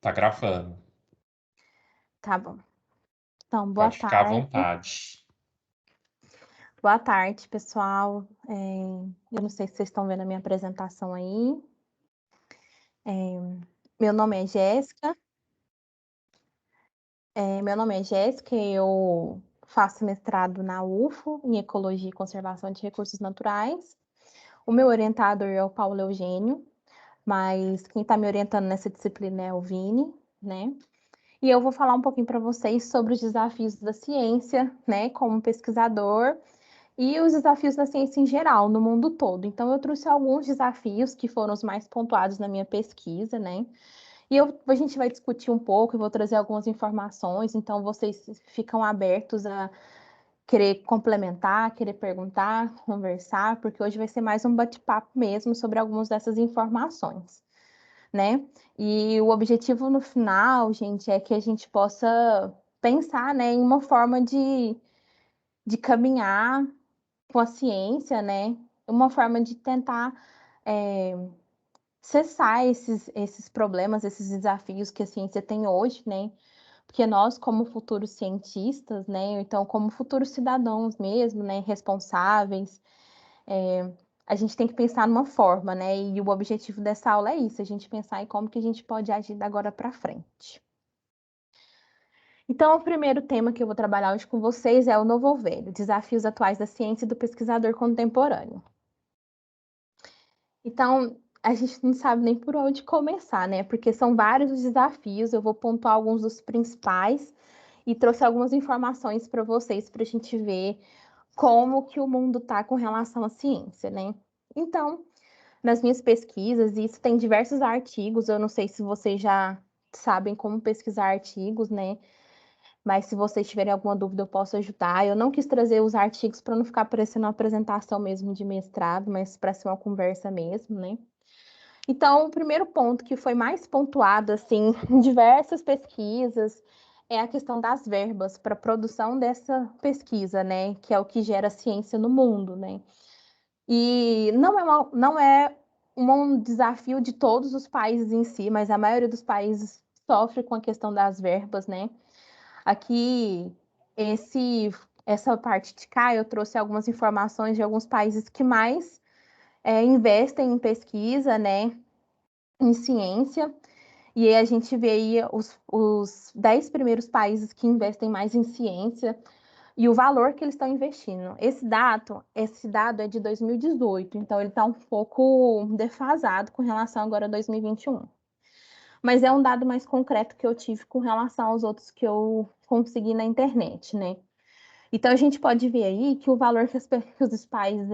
Tá gravando. Tá bom. Então, boa Pode ficar à tarde. vontade. Boa tarde, pessoal. Eu não sei se vocês estão vendo a minha apresentação aí. Meu nome é Jéssica. Eu faço mestrado na UFO, em Ecologia e Conservação de Recursos Naturais. O meu orientador é o Paulo Eugênio, mas quem está me orientando nessa disciplina é o Vini, né? E eu vou falar um pouquinho para vocês sobre os desafios da ciência, né, como pesquisador, e os desafios da ciência em geral, no mundo todo. Então, eu trouxe alguns desafios que foram os mais pontuados na minha pesquisa, né? E a gente vai discutir um pouco, eu vou trazer algumas informações, então vocês ficam abertos a querer complementar, querer perguntar, conversar, porque hoje vai ser mais um bate-papo mesmo sobre algumas dessas informações, né? E o objetivo no final, gente, é que a gente possa pensar, né, em uma forma de caminhar com a ciência, né, uma forma de tentar cessar esses problemas, esses desafios que a ciência tem hoje, né, porque nós, como futuros cientistas, né, então como futuros cidadãos mesmo, né, responsáveis, a gente tem que pensar numa forma, né, e o objetivo dessa aula é isso, a gente pensar em como que a gente pode agir da agora para frente. Então, o primeiro tema que eu vou trabalhar hoje com vocês é o novo ou velho, desafios atuais da ciência e do pesquisador contemporâneo. Então, a gente não sabe nem por onde começar, né? Porque são vários os desafios, eu vou pontuar alguns dos principais e trouxe algumas informações para vocês para a gente ver como que o mundo está com relação à ciência, né? Então, nas minhas pesquisas, isso tem diversos artigos, eu não sei se vocês já sabem como pesquisar artigos, né? Mas se vocês tiverem alguma dúvida, eu posso ajudar. Eu não quis trazer os artigos para não ficar parecendo uma apresentação mesmo de mestrado, mas para ser uma conversa mesmo, né? Então, o primeiro ponto que foi mais pontuado, assim, em diversas pesquisas, é a questão das verbas para a produção dessa pesquisa, né? Que é o que gera ciência no mundo, né? E não é um desafio de todos os países em si, mas a maioria dos países sofre com a questão das verbas, né? Aqui, essa parte de cá, eu trouxe algumas informações de alguns países que mais investem em pesquisa, né, em ciência, e aí a gente vê aí os 10 primeiros países que investem mais em ciência e o valor que eles estão investindo. Esse dado é de 2018, então ele está um pouco defasado com relação agora a 2021. Mas é um dado mais concreto que eu tive com relação aos outros que eu consegui na internet, né? Então a gente pode ver aí que o valor que os países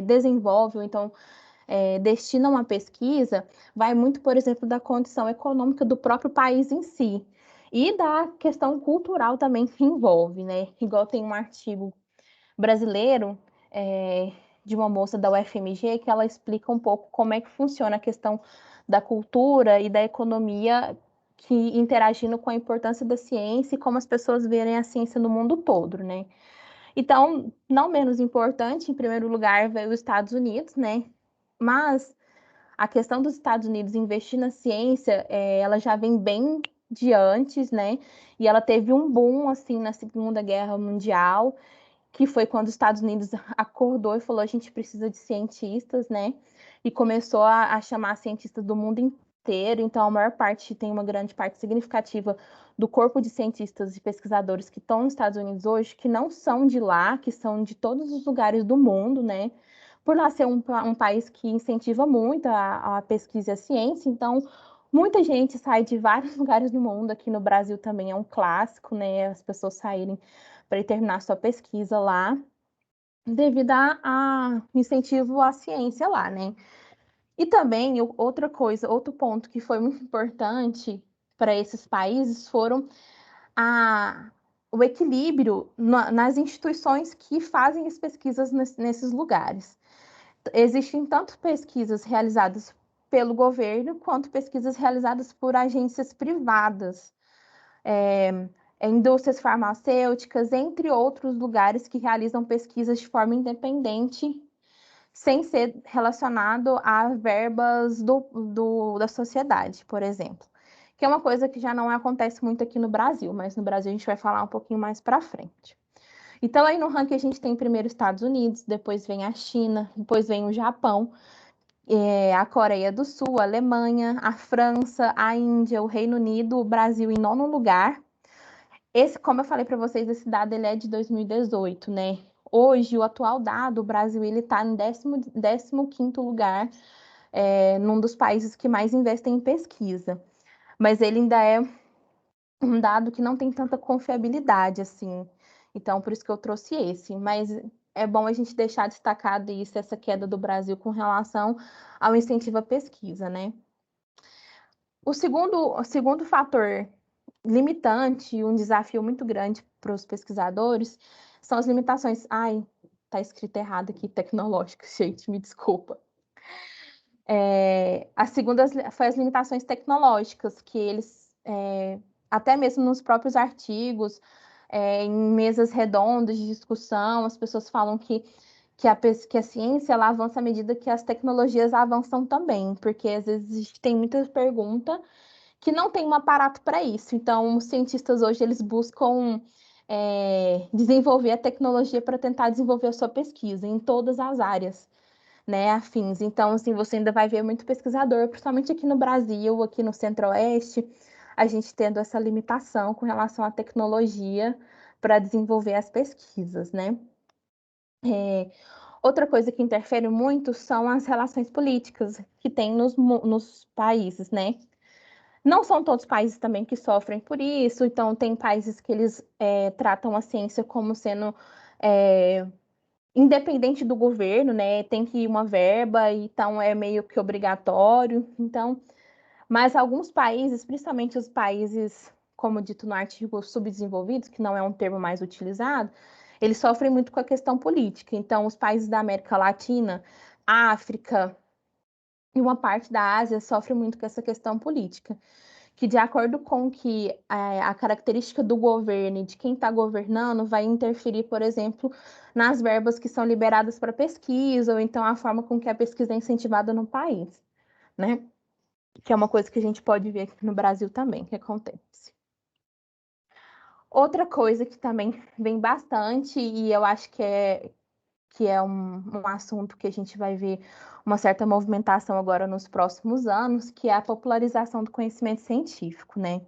desenvolvem, ou então destinam à pesquisa, vai muito, por exemplo, da condição econômica do próprio país em si e da questão cultural também que envolve, né? Igual tem um artigo brasileiro de uma moça da UFMG que ela explica um pouco como é que funciona a questão da cultura e da economia que interagindo com a importância da ciência e como as pessoas verem a ciência no mundo todo, né? Então, não menos importante, em primeiro lugar, veio os Estados Unidos, né? Mas a questão dos Estados Unidos investir na ciência, ela já vem bem de antes, né? E ela teve um boom, assim, na Segunda Guerra Mundial, que foi quando os Estados Unidos acordou e falou: a gente precisa de cientistas, né? E começou a chamar cientistas do mundo inteiro. Então, a maior parte, tem uma grande parte significativa do corpo de cientistas e pesquisadores que estão nos Estados Unidos hoje, que não são de lá, que são de todos os lugares do mundo, né? Por lá ser um país que incentiva muito a pesquisa e a ciência, então muita gente sai de vários lugares do mundo. Aqui no Brasil também é um clássico, né? As pessoas saírem para ir terminar sua pesquisa lá, devido a incentivo à ciência lá, né? E também, outra coisa, outro ponto que foi muito importante para esses países foram a, o equilíbrio nas instituições que fazem as pesquisas nesses lugares. Existem tanto pesquisas realizadas pelo governo quanto pesquisas realizadas por agências privadas, indústrias farmacêuticas, entre outros lugares que realizam pesquisas de forma independente sem ser relacionado a verbas da sociedade, por exemplo. Que é uma coisa que já não acontece muito aqui no Brasil, mas no Brasil a gente vai falar um pouquinho mais para frente. Então, aí no ranking a gente tem primeiro Estados Unidos, depois vem a China, depois vem o Japão, a Coreia do Sul, a Alemanha, a França, a Índia, o Reino Unido, o Brasil em nono lugar. Esse, como eu falei para vocês, esse dado ele é de 2018, né? Hoje, o atual dado, o Brasil ele está em 15º lugar, num dos países que mais investem em pesquisa. Mas ele ainda é um dado que não tem tanta confiabilidade, assim. Então, por isso que eu trouxe esse. Mas é bom a gente deixar destacado isso, essa queda do Brasil com relação ao incentivo à pesquisa, né? O segundo fator limitante, um desafio muito grande para os pesquisadores, são as limitações. Ai, tá escrito errado aqui, tecnológicas, gente, me desculpa. A segunda foi as limitações tecnológicas, que eles, até mesmo nos próprios artigos, em mesas redondas de discussão, as pessoas falam que a ciência ela avança à medida que as tecnologias avançam também, porque às vezes a gente tem muita pergunta que não tem um aparato para isso. Então, os cientistas hoje eles buscam desenvolver a tecnologia para tentar desenvolver a sua pesquisa em todas as áreas, né, afins. Então, assim, você ainda vai ver muito pesquisador, principalmente aqui no Brasil, aqui no Centro-Oeste, a gente tendo essa limitação com relação à tecnologia para desenvolver as pesquisas, né? Outra coisa que interfere muito são as relações políticas que tem nos países, né? Não são todos os países também que sofrem por isso, então tem países que eles tratam a ciência como sendo independente do governo, né? Tem que ir uma verba, então é meio que obrigatório. Então, mas alguns países, principalmente os países, como dito no artigo, subdesenvolvidos, que não é um termo mais utilizado, eles sofrem muito com a questão política. Então, os países da América Latina, África e uma parte da Ásia sofrem muito com essa questão política, que de acordo com que a característica do governo e de quem está governando vai interferir, por exemplo, nas verbas que são liberadas para pesquisa, ou então a forma com que a pesquisa é incentivada no país, né? Que é uma coisa que a gente pode ver aqui no Brasil também, que acontece. Outra coisa que também vem bastante, e eu acho que é um assunto que a gente vai ver uma certa movimentação agora nos próximos anos, que é a popularização do conhecimento científico, né?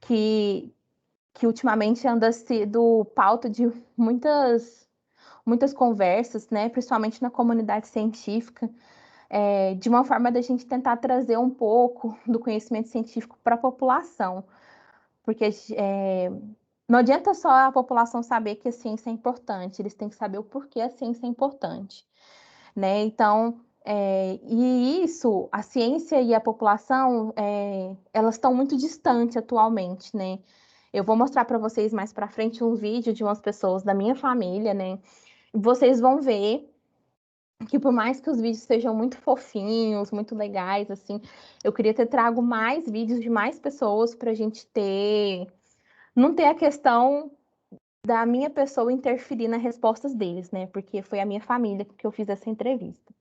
Que ultimamente anda sido pauta de muitas conversas, né? Principalmente na comunidade científica, de uma forma da gente tentar trazer um pouco do conhecimento científico para a população, porque não adianta só a população saber que a ciência é importante, eles têm que saber o porquê a ciência é importante, né? Então, e isso, a ciência e a população, elas estão muito distantes atualmente, né? Eu vou mostrar para vocês mais para frente um vídeo de umas pessoas da minha família, né? Vocês vão ver que por mais que os vídeos sejam muito fofinhos, muito legais, assim, eu queria ter trago mais vídeos de mais pessoas para a gente não ter a questão da minha pessoa interferir nas respostas deles, né? Porque foi a minha família que eu fiz essa entrevista.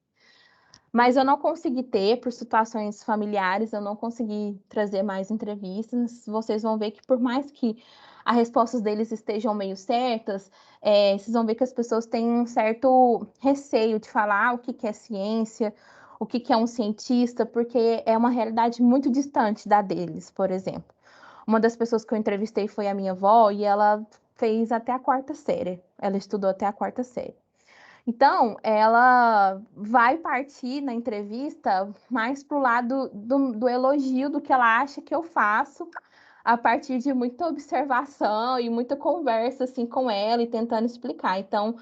Mas eu não consegui ter, por situações familiares, eu não consegui trazer mais entrevistas. Vocês vão ver que, por mais que as respostas deles estejam meio certas, vocês vão ver que as pessoas têm um certo receio de falar o que é ciência, o que é um cientista, porque é uma realidade muito distante da deles, por exemplo. Uma das pessoas que eu entrevistei foi a minha avó e ela fez até a quarta série. Ela estudou até a quarta série. Então, ela vai partir na entrevista mais para o lado do elogio do que ela acha que eu faço, a partir de muita observação e muita conversa assim com ela e tentando explicar. Então,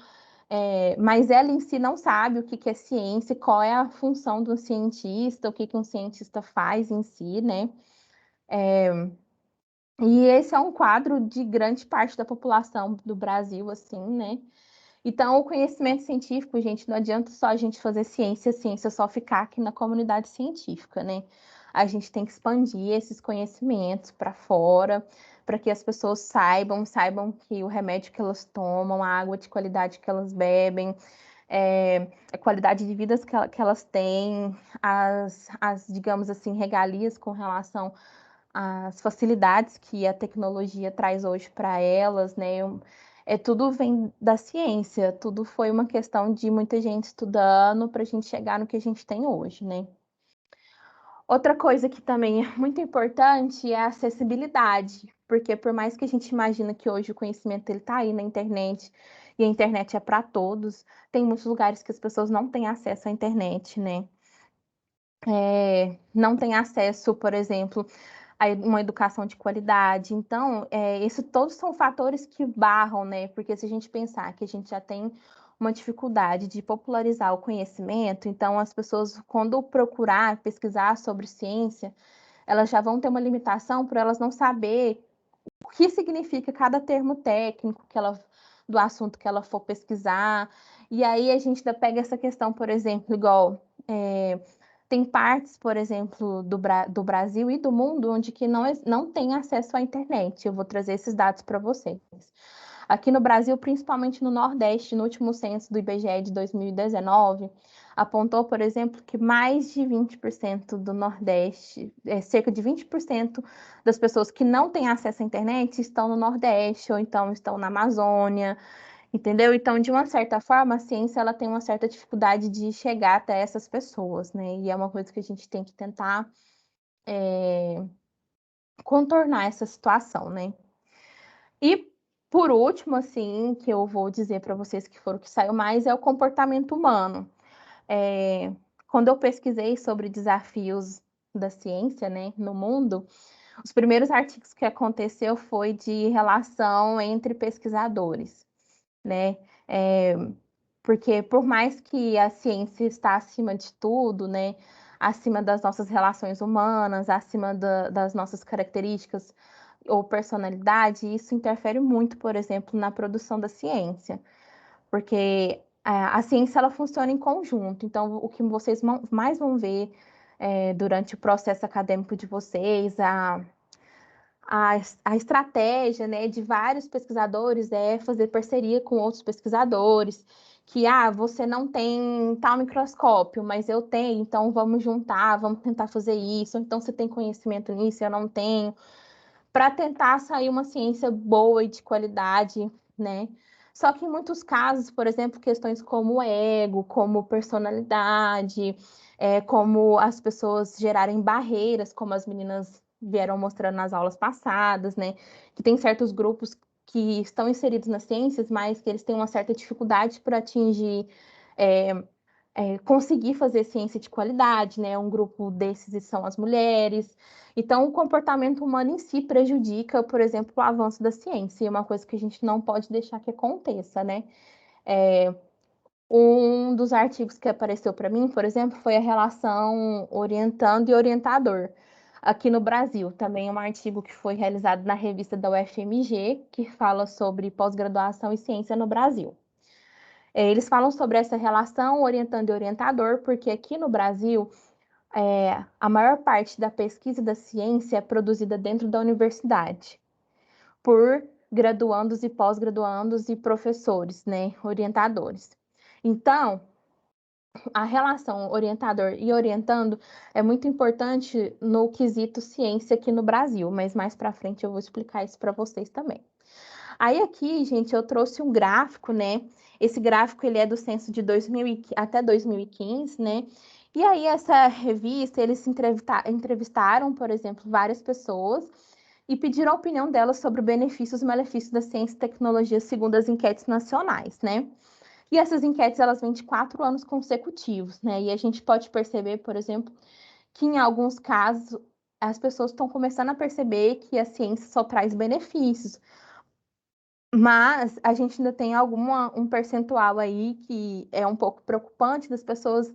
mas ela em si não sabe o que é ciência, qual é a função do cientista, o que um cientista faz em si, né? E esse é um quadro de grande parte da população do Brasil, assim, né? Então, o conhecimento científico, gente, não adianta só a gente fazer ciência só ficar aqui na comunidade científica, né? A gente tem que expandir esses conhecimentos para fora, para que as pessoas saibam que o remédio que elas tomam, a água de qualidade que elas bebem, a qualidade de vida que elas têm, digamos assim, regalias com relação às facilidades que a tecnologia traz hoje para elas, né? Tudo vem da ciência, tudo foi uma questão de muita gente estudando para a gente chegar no que a gente tem hoje, né? Outra coisa que também é muito importante é a acessibilidade, porque por mais que a gente imagina que hoje o conhecimento ele está aí na internet, e a internet é para todos, tem muitos lugares que as pessoas não têm acesso à internet, né? Não tem acesso, por exemplo, a uma educação de qualidade. Então, isso todos são fatores que barram, né? Porque se a gente pensar que a gente já tem uma dificuldade de popularizar o conhecimento, então as pessoas, quando procurar pesquisar sobre ciência, elas já vão ter uma limitação por elas não saber o que significa cada termo técnico do assunto que ela for pesquisar. E aí a gente ainda pega essa questão, por exemplo, igual tem partes, por exemplo, do Brasil e do mundo onde que não tem acesso à internet. Eu vou trazer esses dados para vocês. Aqui no Brasil, principalmente no Nordeste, no último censo do IBGE de 2019, apontou, por exemplo, que mais de 20% do Nordeste, cerca de 20% das pessoas que não têm acesso à internet estão no Nordeste ou então estão na Amazônia, entendeu? Então, de uma certa forma, a ciência ela tem uma certa dificuldade de chegar até essas pessoas, né? E é uma coisa que a gente tem que tentar contornar essa situação, né? E por último, assim, que eu vou dizer para vocês que foram o que saiu mais é o comportamento humano. Quando eu pesquisei sobre desafios da ciência, né, no mundo, os primeiros artigos que aconteceu foi de relação entre pesquisadores, né? Porque por mais que a ciência está acima de tudo, né, acima das nossas relações humanas, acima das nossas características ou personalidade, isso interfere muito, por exemplo, na produção da ciência, porque a ciência ela funciona em conjunto. Então, o que vocês mais vão ver durante o processo acadêmico de vocês, a estratégia, né, de vários pesquisadores é fazer parceria com outros pesquisadores, que você não tem tal microscópio, mas eu tenho, então vamos juntar, vamos tentar fazer isso. Então você tem conhecimento nisso, eu não tenho, para tentar sair uma ciência boa e de qualidade, né? Só que em muitos casos, por exemplo, questões como ego, como personalidade, como as pessoas gerarem barreiras, como as meninas vieram mostrando nas aulas passadas, né? Que tem certos grupos que estão inseridos nas ciências, mas que eles têm uma certa dificuldade para atingir, conseguir fazer ciência de qualidade, né? Um grupo desses são as mulheres. Então, o comportamento humano em si prejudica, por exemplo, o avanço da ciência, e é uma coisa que a gente não pode deixar que aconteça, né? Um dos artigos que apareceu para mim, por exemplo, foi a relação orientando e orientador. Aqui no Brasil, também é um artigo que foi realizado na revista da UFMG, que fala sobre pós-graduação e ciência no Brasil. Eles falam sobre essa relação orientando e orientador, porque aqui no Brasil, a maior parte da pesquisa da ciência é produzida dentro da universidade, por graduandos e pós-graduandos e professores, né, orientadores. Então, a relação orientador e orientando é muito importante no quesito ciência aqui no Brasil, mas mais para frente eu vou explicar isso para vocês também. Aí aqui, gente, eu trouxe um gráfico, né? Esse gráfico ele é do censo de 2000 até 2015, né? E aí essa revista, eles entrevistaram, por exemplo, várias pessoas e pediram a opinião delas sobre benefícios e malefícios da ciência e tecnologia segundo as enquetes nacionais, né? E essas enquetes, elas vêm de 4 anos consecutivos, né? E a gente pode perceber, por exemplo, que em alguns casos as pessoas estão começando a perceber que a ciência só traz benefícios, mas a gente ainda tem um percentual aí que é um pouco preocupante das pessoas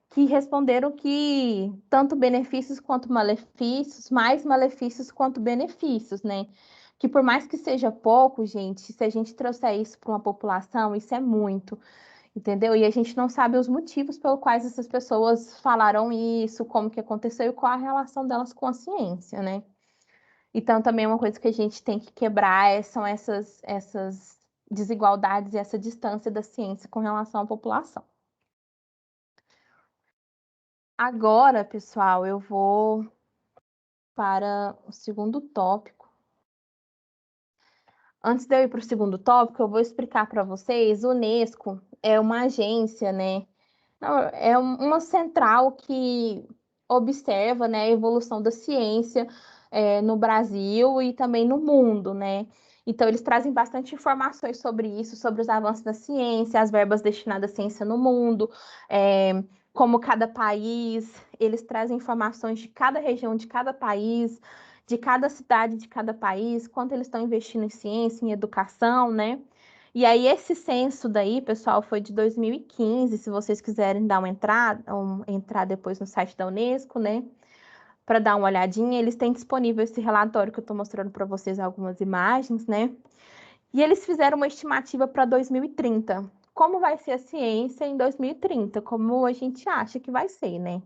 que responderam que tanto benefícios quanto malefícios, mais malefícios quanto benefícios, né? Que por mais que seja pouco, gente, se a gente trouxer isso para uma população, isso é muito, entendeu? E a gente não sabe os motivos pelos quais essas pessoas falaram isso, como que aconteceu e qual a relação delas com a ciência, né? Então, também uma coisa que a gente tem que quebrar são desigualdades e essa distância da ciência com relação à população. Agora, pessoal, eu vou para o segundo tópico. Antes de eu ir para o segundo tópico, eu vou explicar para vocês. O Unesco é uma agência, né? É uma central que observa, né, a evolução da ciência no Brasil e também no mundo, né? Então, eles trazem bastante informações sobre isso, sobre os avanços da ciência, as verbas destinadas à ciência no mundo, como cada país, eles trazem informações de cada região, de cada país, de cada cidade, de cada país, quanto eles estão investindo em ciência, em educação, né? E aí, esse censo daí, pessoal, foi de 2015. Se vocês quiserem dar uma entrada, entrar depois no site da Unesco, né? Para dar uma olhadinha, eles têm disponível esse relatório que eu estou mostrando para vocês algumas imagens, né? E eles fizeram uma estimativa para 2030. Como vai ser a ciência em 2030? Como a gente acha que vai ser, né?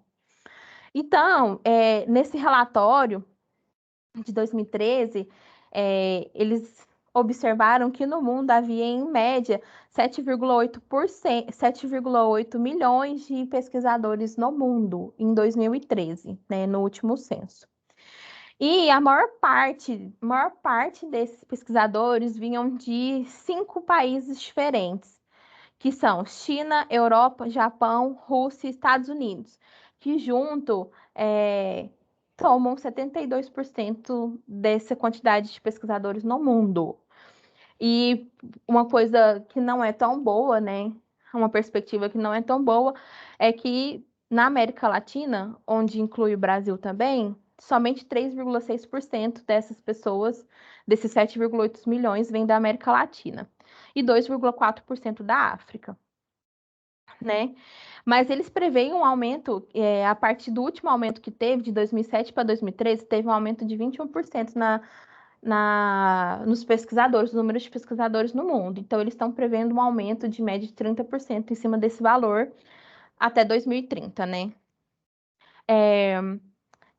Então, nesse relatório de 2013, eles observaram que no mundo havia, em média, 7,8 milhões de pesquisadores no mundo em 2013, né, no último censo. E a maior parte desses pesquisadores vinham de 5 países diferentes, que são China, Europa, Japão, Rússia e Estados Unidos, que junto tomam 72% dessa quantidade de pesquisadores no mundo. E uma coisa que não é tão boa, né? Uma perspectiva que não é tão boa, é que na América Latina, onde inclui o Brasil também, somente 3,6% dessas pessoas, desses 7,8 milhões, vêm da América Latina e 2,4% da África, né? Mas eles preveem um aumento, a partir do último aumento que teve, de 2007 para 2013, teve um aumento de 21% nos pesquisadores, no número de pesquisadores no mundo. Então, eles estão prevendo um aumento de média de 30% em cima desse valor até 2030, né?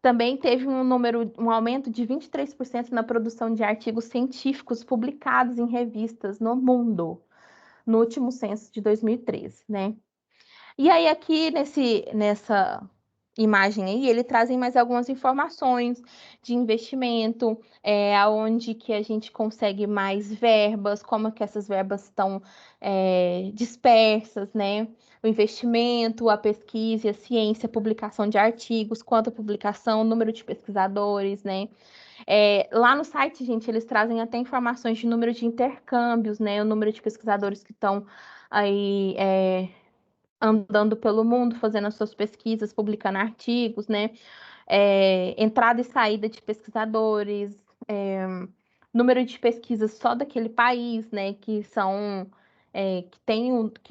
Também teve um aumento de 23% na produção de artigos científicos publicados em revistas no mundo, no último censo de 2013, né? E aí, aqui nessa imagem aí, ele trazem mais algumas informações de investimento, aonde que a gente consegue mais verbas, como que essas verbas estão dispersas, né? O investimento, a pesquisa, a ciência, a publicação de artigos, quanto a publicação, o número de pesquisadores, né? Lá no site, gente, eles trazem até informações de número de intercâmbios, né? O número de pesquisadores que estão aí andando pelo mundo, fazendo as suas pesquisas, publicando artigos, né? Entrada e saída de pesquisadores, número de pesquisas só daquele país, né? Que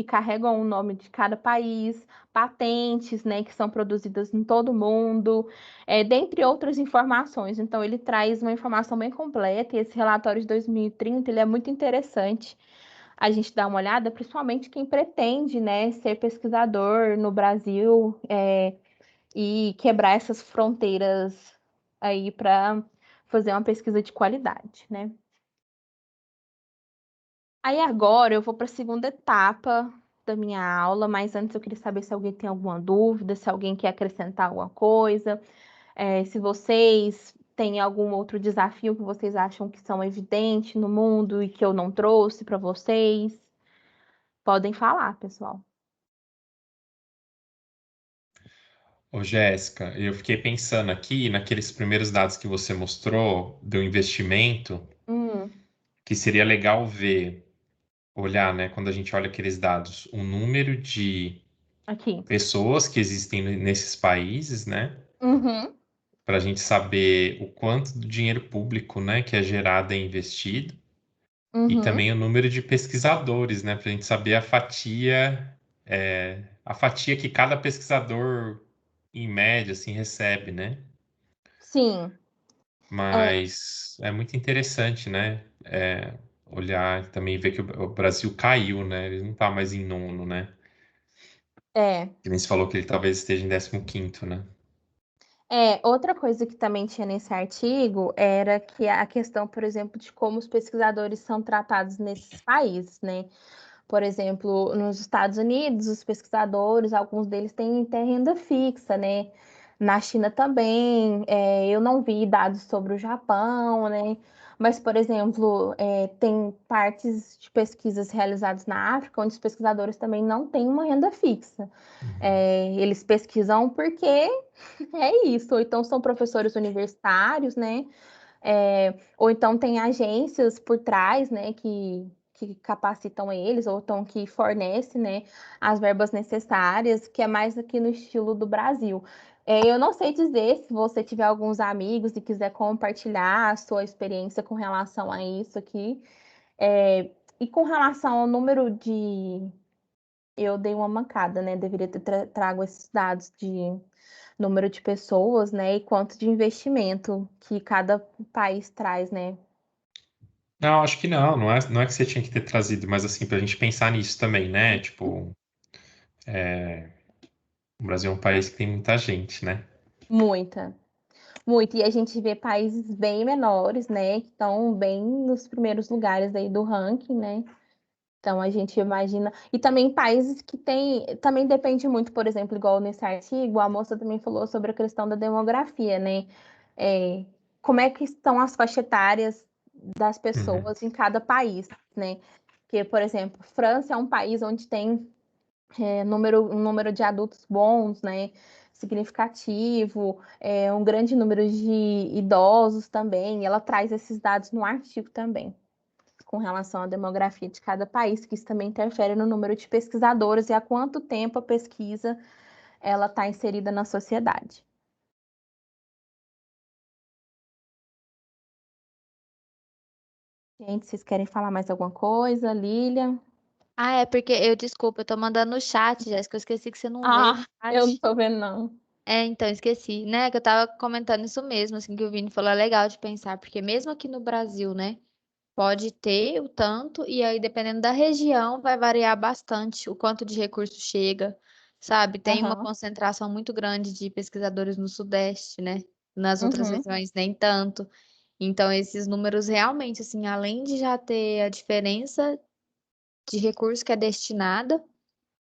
carregam o nome de cada país, patentes, né? Que são produzidas em todo o mundo, dentre outras informações. Então, ele traz uma informação bem completa e esse relatório de 2030 ele é muito interessante a gente dar uma olhada, principalmente quem pretende, né, ser pesquisador no Brasil, e quebrar essas fronteiras aí para fazer uma pesquisa de qualidade, né? Aí agora eu vou para a segunda etapa da minha aula, mas antes eu queria saber se alguém tem alguma dúvida, se alguém quer acrescentar alguma coisa, se vocês têm algum outro desafio que vocês acham que são evidentes no mundo e que eu não trouxe para vocês. Podem falar, pessoal. Ô, Jéssica, eu fiquei pensando aqui naqueles primeiros dados que você mostrou do investimento, Hum, que seria legal ver, olhar, né, quando a gente olha aqueles dados, o número de aqui. pessoas que existem nesses países, né, Uhum, para a gente saber o quanto do dinheiro público, né, que é gerado e investido, e uhum. também o número de pesquisadores, né, para a gente saber a fatia que cada pesquisador, em média, assim, recebe, né? Sim, é, Mas é muito interessante, né? Olhar e também ver que o Brasil caiu, né? Ele não está mais em nono, né? é, Que nem se falou que ele talvez esteja em 15º, né? Outra coisa que também tinha nesse artigo era que a questão, por exemplo, de como os pesquisadores são tratados nesses países, né? Por exemplo, nos Estados Unidos, os pesquisadores, alguns deles têm até renda fixa, né? Na China também, eu não vi dados sobre o Japão, né? Mas, por exemplo, tem partes de pesquisas realizadas na África onde os pesquisadores também não têm uma renda fixa. Uhum. Eles pesquisam porque é isso, ou então são professores universitários, né? Ou então tem agências por trás, né, que capacitam eles, ou então que fornecem, né, as verbas necessárias, que é mais aqui no estilo do Brasil. Eu não sei dizer se você tiver alguns amigos e quiser compartilhar a sua experiência com relação a isso aqui. E com relação ao número de. Eu dei uma mancada, né? Deveria ter trago esses dados de número de pessoas, né, e quanto de investimento que cada país traz, né? Não, acho que não é que você tinha que ter trazido, mas assim, pra gente pensar nisso também, né? Tipo, o Brasil é um país que tem muita gente, né? Muita, muito. E a gente vê países bem menores, né, que estão bem nos primeiros lugares aí do ranking, né? Então a gente imagina. E também países que têm. Também depende muito, por exemplo, igual nesse artigo, a moça também falou sobre a questão da demografia, né? É, como é que estão as faixas etárias das Uhum. pessoas em cada país, né? Porque, por exemplo, França é um país onde tem um número de adultos bons, né? Significativo, um grande número de idosos também. E ela traz esses dados no artigo também com relação à demografia de cada país, que isso também interfere no número de pesquisadores e há quanto tempo a pesquisa ela está inserida na sociedade. Gente, vocês querem falar mais alguma coisa, Lilian? Ah, é porque desculpa, eu tô mandando no chat, Jéssica, eu esqueci que você não vê o Eu não chat. tô vendo, não. Então, esqueci, né? Que eu tava comentando isso mesmo, assim, que o Vini falou, é legal de pensar, porque mesmo aqui no Brasil, né, pode ter o tanto, e aí, dependendo da região, vai variar bastante o quanto de recurso chega, sabe? Tem uma Aham. concentração muito grande de pesquisadores no Sudeste, né? Nas outras Uhum. regiões, nem tanto. Então, esses números realmente, assim, além de já ter a diferença de recurso que é destinada,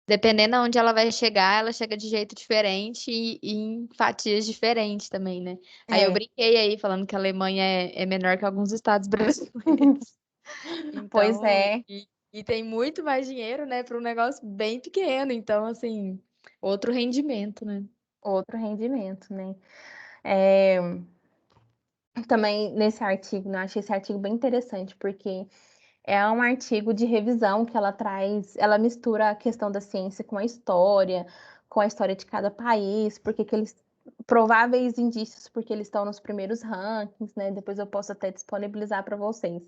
dependendo aonde ela vai chegar, ela chega de jeito diferente e em fatias diferentes também, né? Aí eu É. brinquei aí falando que a Alemanha é menor que alguns estados brasileiros. Pois Então, é, e tem muito mais dinheiro, né, para um negócio bem pequeno. Então, assim, outro rendimento, né? outro rendimento, né? É, também nesse artigo, né, eu achei esse artigo bem interessante, porque é um artigo de revisão que ela traz, ela mistura a questão da ciência com a história de cada país, porque que eles prováveis indícios porque eles estão nos primeiros rankings, né? Depois eu posso até disponibilizar para vocês.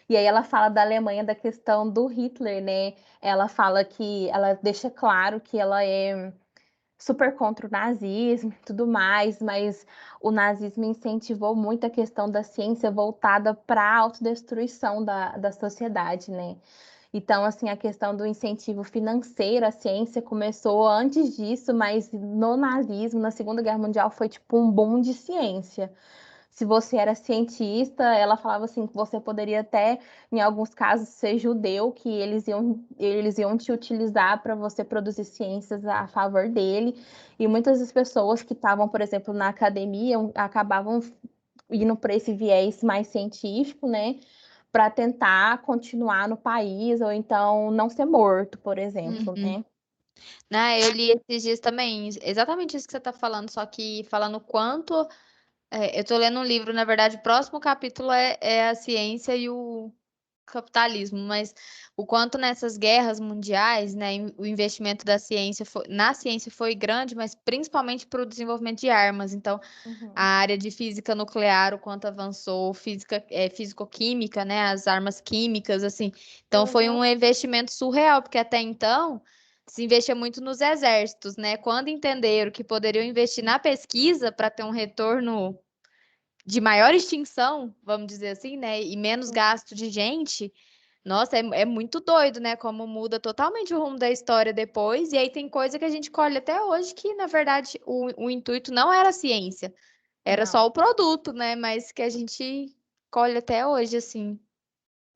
E aí ela fala da Alemanha da questão do Hitler, né? Ela fala que ela deixa claro que ela é super contra o nazismo e tudo mais, mas o nazismo incentivou muito a questão da ciência voltada para a autodestruição da sociedade, né? Então, assim, a questão do incentivo financeiro à ciência começou antes disso, mas no nazismo, na Segunda Guerra Mundial, foi tipo um boom de ciência. Se você era cientista, ela falava assim que você poderia até, em alguns casos, ser judeu, que eles iam te utilizar para você produzir ciências a favor dele. E muitas das pessoas que estavam, por exemplo, na academia, acabavam indo para esse viés mais científico, né? Para tentar continuar no país, ou então não ser morto, por exemplo, Uhum. né? Né, eu li esses dias também, exatamente isso que você está falando, só que falando quanto. Eu tô lendo um livro, na verdade, o próximo capítulo é a ciência e o capitalismo, mas o quanto nessas guerras mundiais, né, o investimento da ciência na ciência foi grande, mas principalmente para o desenvolvimento de armas. Então, a Uhum. área de física nuclear, o quanto avançou, física, físico-química, né, as armas químicas, assim. Então, foi Uhum. um investimento surreal, porque até então se investia muito nos exércitos, né? Quando entenderam que poderiam investir na pesquisa para ter um retorno de maior extinção, vamos dizer assim, né, e menos gasto de gente, Nossa, é muito doido, né? Como muda totalmente o rumo da história depois. E aí tem coisa que a gente colhe até hoje que, na verdade, o intuito não era a ciência, era só Não, o produto, né? Mas que a gente colhe até hoje, assim.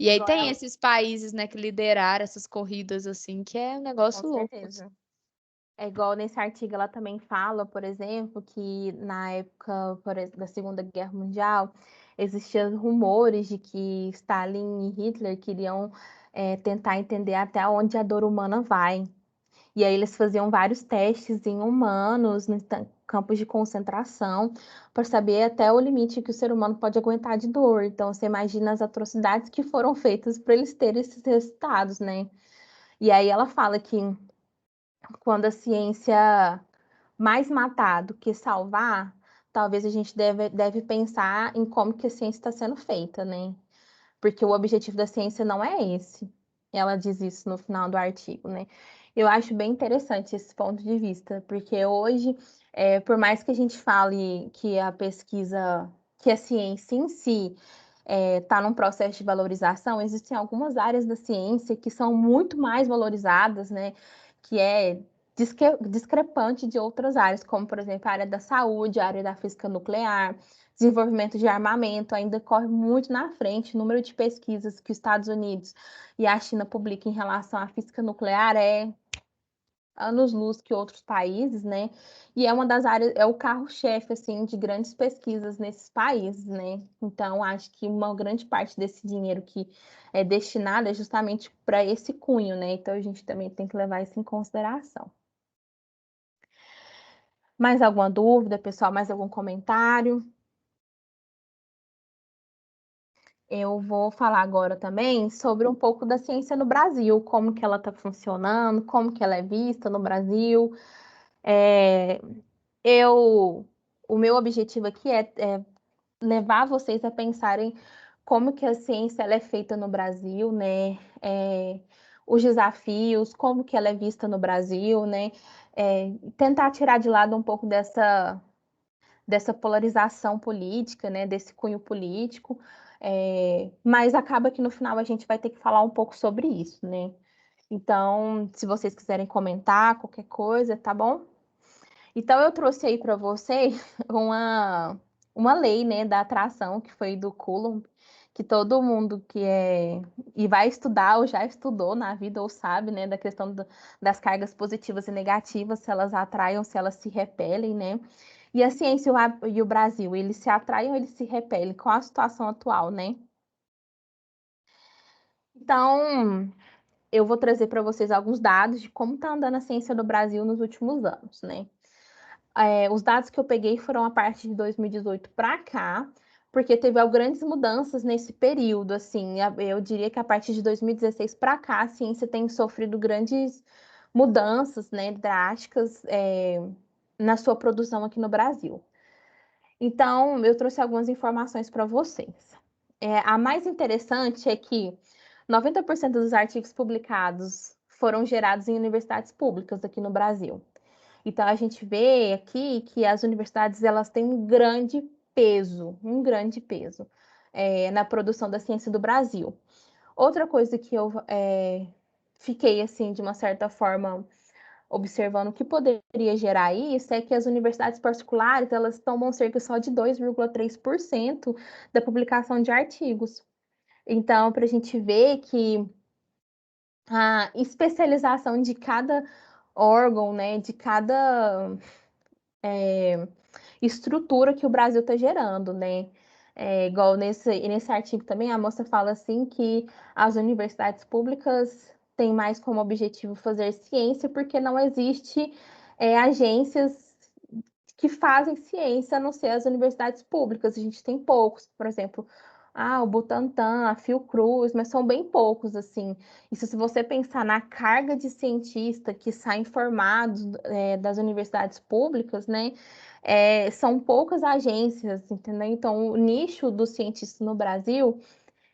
E aí tem igual, esses países, né, que lideraram essas corridas, assim, que é um com negócio louco. certeza. É igual nesse artigo, ela também fala, por exemplo, que na época da Segunda Guerra Mundial, existiam rumores de que Stalin e Hitler queriam tentar entender até onde a dor humana vai. E aí eles faziam vários testes em humanos, campos de concentração, para saber até o limite que o ser humano pode aguentar de dor. Então, você imagina as atrocidades que foram feitas para eles terem esses resultados, né? E aí ela fala que quando a ciência mais matar do que salvar, talvez a gente deve pensar em como que a ciência está sendo feita, né? Porque o objetivo da ciência não é esse. Ela diz isso no final do artigo, né? Eu acho bem interessante esse ponto de vista, porque hoje, por mais que a gente fale que a pesquisa, que a ciência em si está num processo de valorização, existem algumas áreas da ciência que são muito mais valorizadas, né? Que é discrepante de outras áreas, como, por exemplo, a área da saúde, a área da física nuclear, desenvolvimento de armamento, ainda corre muito na frente. O número de pesquisas que os Estados Unidos e a China publicam em relação à física nuclear é anos-luz que outros países, né? E é uma das áreas, é o carro-chefe, assim, de grandes pesquisas nesses países, né? Então, acho que uma grande parte desse dinheiro que é destinado é justamente para esse cunho, né? Então, a gente também tem que levar isso em consideração. Mais alguma dúvida, pessoal? Mais algum comentário? Eu vou falar agora também sobre um pouco da ciência no Brasil, como que ela está funcionando, como que ela é vista no Brasil. É, o meu objetivo aqui é levar vocês a pensarem como que a ciência ela é feita no Brasil, né? Os desafios, como que ela é vista no Brasil, né? Tentar tirar de lado um pouco dessa polarização política, né? Desse cunho político. Mas acaba que no final a gente vai ter que falar um pouco sobre isso, né? Então, se vocês quiserem comentar qualquer coisa, tá bom? Então, eu trouxe aí para vocês uma lei, né, da atração, que foi do Coulomb, que todo mundo que e vai estudar ou já estudou na vida ou sabe, né, da questão das cargas positivas e negativas, se elas atraem ou se elas se repelem, né? E a ciência e o Brasil, eles se atraem ou eles se repelem com a situação atual, né? Então, eu vou trazer para vocês alguns dados de como está andando a ciência no Brasil nos últimos anos, né? Os dados que eu peguei foram a partir de 2018 para cá, porque teve grandes mudanças nesse período, assim, eu diria que a partir de 2016 para cá, a ciência tem sofrido grandes mudanças, né, drásticas, na sua produção aqui no Brasil. Então, eu trouxe algumas informações para vocês. A mais interessante é que 90% dos artigos publicados foram gerados em universidades públicas aqui no Brasil. Então, a gente vê aqui que as universidades elas têm um grande peso, na produção da ciência do Brasil. Outra coisa que eu fiquei, assim, de uma certa forma, observando que poderia gerar isso, é que as universidades particulares, elas tomam cerca só de 2,3% da publicação de artigos. Então, para a gente ver que a especialização de cada órgão, né, de cada estrutura que o Brasil está gerando, né? Igual nesse artigo também, a moça fala assim que as universidades públicas têm mais como objetivo fazer ciência porque não existe agências que fazem ciência a não ser as universidades públicas. A gente tem poucos, por exemplo, o Butantan, a Fiocruz, mas são bem poucos, assim. Isso se você pensar na carga de cientistas que saem formados das universidades públicas, né? São poucas agências, entendeu? Então, o nicho do cientista no Brasil,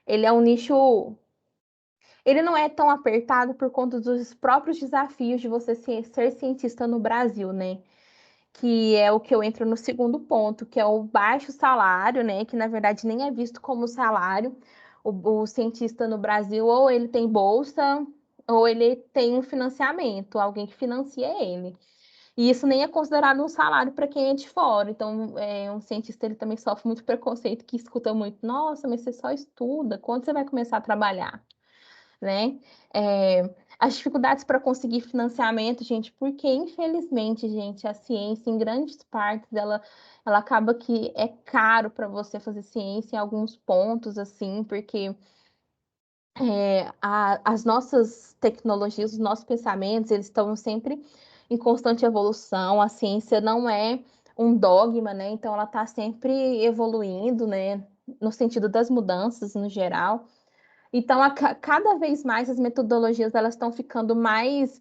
ele é um nicho. Ele não é tão apertado por conta dos próprios desafios de você ser cientista no Brasil, né? Que é o que eu entro no segundo ponto, que é o baixo salário, né? Que na verdade nem é visto como salário, o cientista no Brasil, ou ele tem bolsa, ou ele tem um financiamento, alguém que financia ele. E isso nem é considerado um salário para quem é de fora. Então, um cientista ele também sofre muito preconceito, que escuta muito, nossa, mas você só estuda, quando você vai começar a trabalhar? Né? As dificuldades para conseguir financiamento, gente, porque infelizmente, gente, a ciência, em grandes partes, ela acaba que é caro para você fazer ciência em alguns pontos, assim, porque as nossas tecnologias, os nossos pensamentos, eles estão sempre em constante evolução. A ciência não é um dogma, né? Então ela está sempre evoluindo, né? No sentido das mudanças no geral. Então, cada vez mais as metodologias elas estão ficando mais,